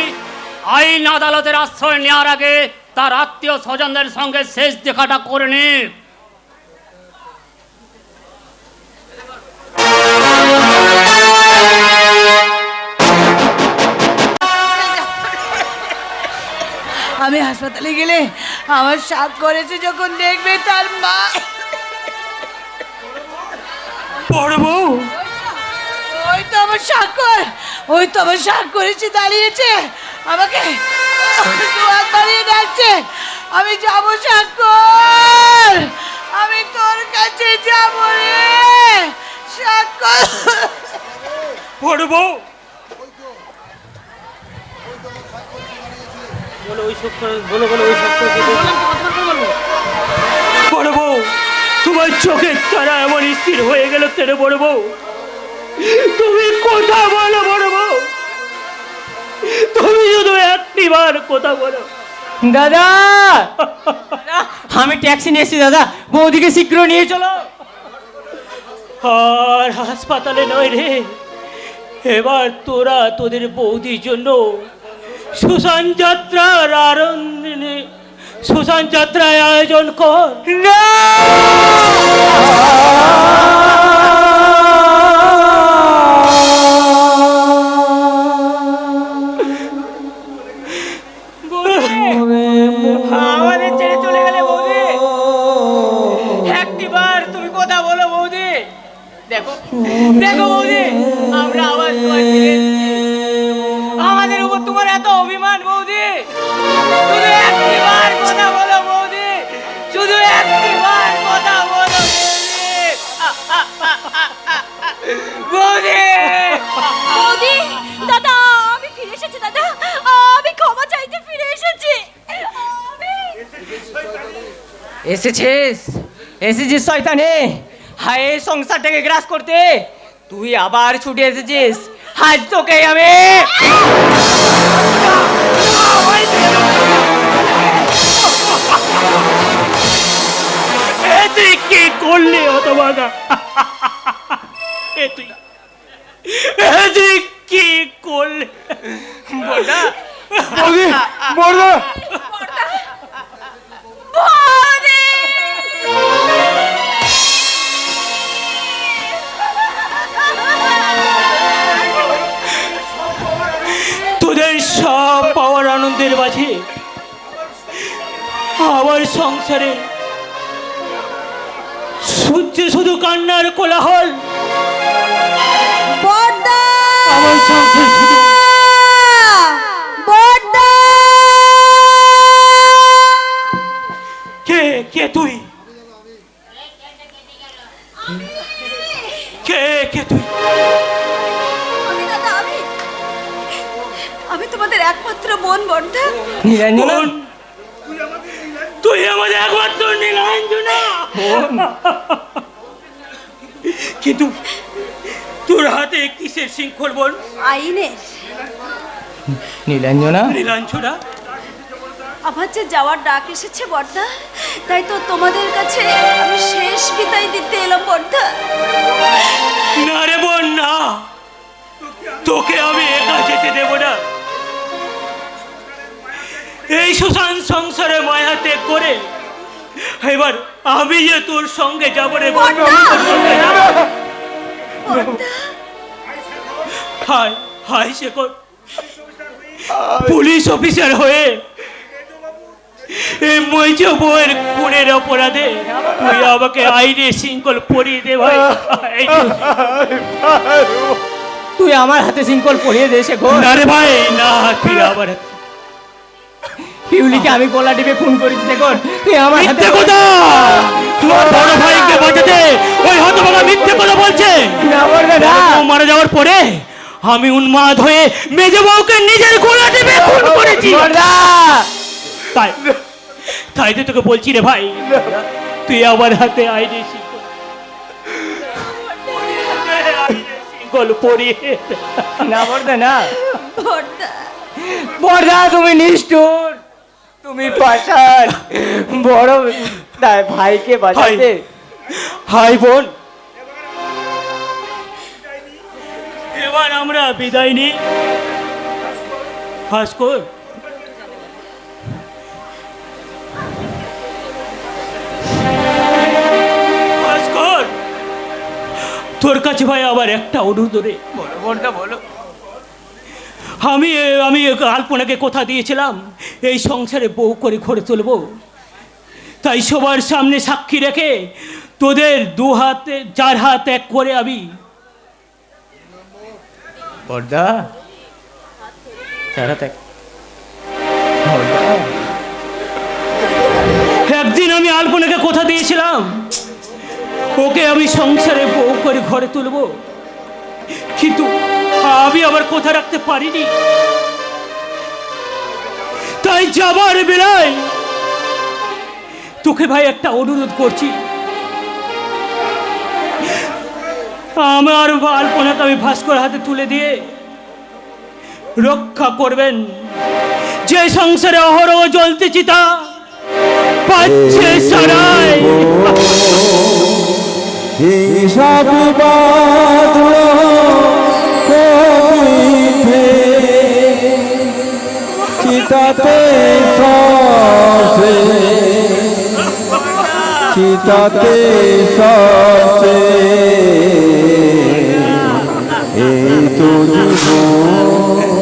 আইন আদালতের আশ্রয় নেওয়ার আগে তার আত্মীয় স্বজনদের সঙ্গে শেষ দেখাটা করে নি। আমি হাসপাতালে গেলে আমার সাথ করেছে যখন দেখবে তার মা। বড় বউ, ওই তো আমার স্বাক্ষর, ওই তো আমার স্বাক্ষর এসে দাঁড়িয়েছে, আমাকে দুয়ার বাড়িয়ে ডাকছে। আমি যাব স্বাক্ষর, আমি তোর কাছে যাব রে স্বাক্ষর। বড় বউ, বলো ওই স্বাক্ষর, বলো ওই স্বাক্ষর। বড় বউ, তোমার চোখের তারা এমন স্থির হয়ে গেল কেন বড় বউ? তুমি কথা বলো বড় বউ, তুমি শুধু একটিবার কথা বলো। দাদা, আমি ট্যাক্সি নিয়ে এসেছি দাদা, বৌদিকে শীঘ্র নিয়ে চলো। আর হাসপাতালে নয় রে, এবার তোরা তোদের বৌদির জন্য সুশান যাত্রার আয়োজন কর। না, আমাদের ছেড়ে চলে দেখো বৌদি, আমরা আবার তোমায় ফিরে এসেছি। আমাদের উপর তোমার এত অভিমান বৌদি, শুধু একটিবার কথা বলো বৌদি, শুধু একটিবার কথা বলো বৌদি। বৌদি, দাদা আমি ফিরে এসেছি দাদা, আমি ক্ষমা চাইতে ফিরে এসেছি। এসেছিস শয়তানে, হায় এই সংসারটাকে গ্রাস করতে তুই আবার ছুটে এসেছিস। আজ তোকে আমি তুই কি করলি হতভাগা? তুই কি করলি? বড়দা, বৌদি, বড়দা, তোদের সব পাওয়ার আনন্দের মাঝে আমার সংসারে শুধু কান্নার কোলাহল। আমার সংসার শুধু কে কে তুই কে কে তুই? আমি তোমাদের একমাত্র বোন বর্ধা। নিরঞ্জনা, তুই আমাদের একমাত্র নীলাঞ্জনা। কিন্তু তোর হাতে কিসের শৃঙ্খল বল? আইনের। নীলাঞ্জনা, নীলাঞ্জনা, আমার যে যাওয়ার ডাক এসেছে বর্ধা, তাই তো তোমাদের কাছে আমি শেষ বিদায় দিতে এলাম বর্ধা। না রে বোন না, তোকে আমি একা যেতে দেব না। এই সুশান সংসারে মায়া ত্যাগ করে এবার আমি যে তোর সঙ্গে যাবো রে বোন। হায় হায় শেখর, পুলিশ অফিসার হয়ে এই মৈজ বউয়ের খুনের অপরাধে তুই আমাকে আইনে শৃঙ্খল পরিয়ে দে ভাই। তুই আমার হাতে শৃঙ্খল পরিয়ে দে শেখর। না রে ভাই না, তুই আমার হাতে। পিউলিকে আমি গলা টিপে খুন করেছি শেখর, তুই আমার হাতে। মিথ্যে কথা! তোর বড় ভাইকে বাঁচাতে ওই হতভাগা মিথ্যে কথা বলছে। না বলবে না। ও মারা যাওয়ার পরে আমি উন্মাদ হয়ে মেজে বউকে নিজের গলা টিপে খুন করেছি। তাই তাই তো তোকে বলছি রে ভাই, তুই আমার হাতে আইনে শৃঙ্খল পরিয়ে দে। না বলবে না। বর্ধা, বড়দা তুমি নিষ্ঠুর, তুমি পাষাণ, বড় ভাইকে বাঁচাতে। হাই বোন, এবার আমরা বিদায় নিই। ভাস্কর, ভাস্কর, তোর কাছে ভাই আবার একটা অনুরোধ রে। বলো বড়দা বলো। আমি আলপনাকে কথা দিয়েছিলাম এই সংসারে বউ করে ঘরে তুলবো, তাই সবার সামনে সাক্ষী রেখে তোদের দু হাতে 4 হাত এক করে আমি। বড়দা, একদিন আমি আলপনাকে কথা দিয়েছিলাম ওকে আমি সংসারে বউ করে ঘরে তুলবো, কিন্তু আমি আবার কথা রাখতে পারিনি। তাই যাবার বেলায় তোকে ভাই একটা অনুরোধ করছি, আমার আলপনাকে আমি ভাস্কর হাতে তুলে দিয়ে রক্ষা করবেন। যে সংসারে অহরহ জ্বলতে চিতা পাচ্ছে সারাই। হিসাব বাঁধলো কবিতে, চিতাতে সসে, চিতাতে সসে, এই তো জীবন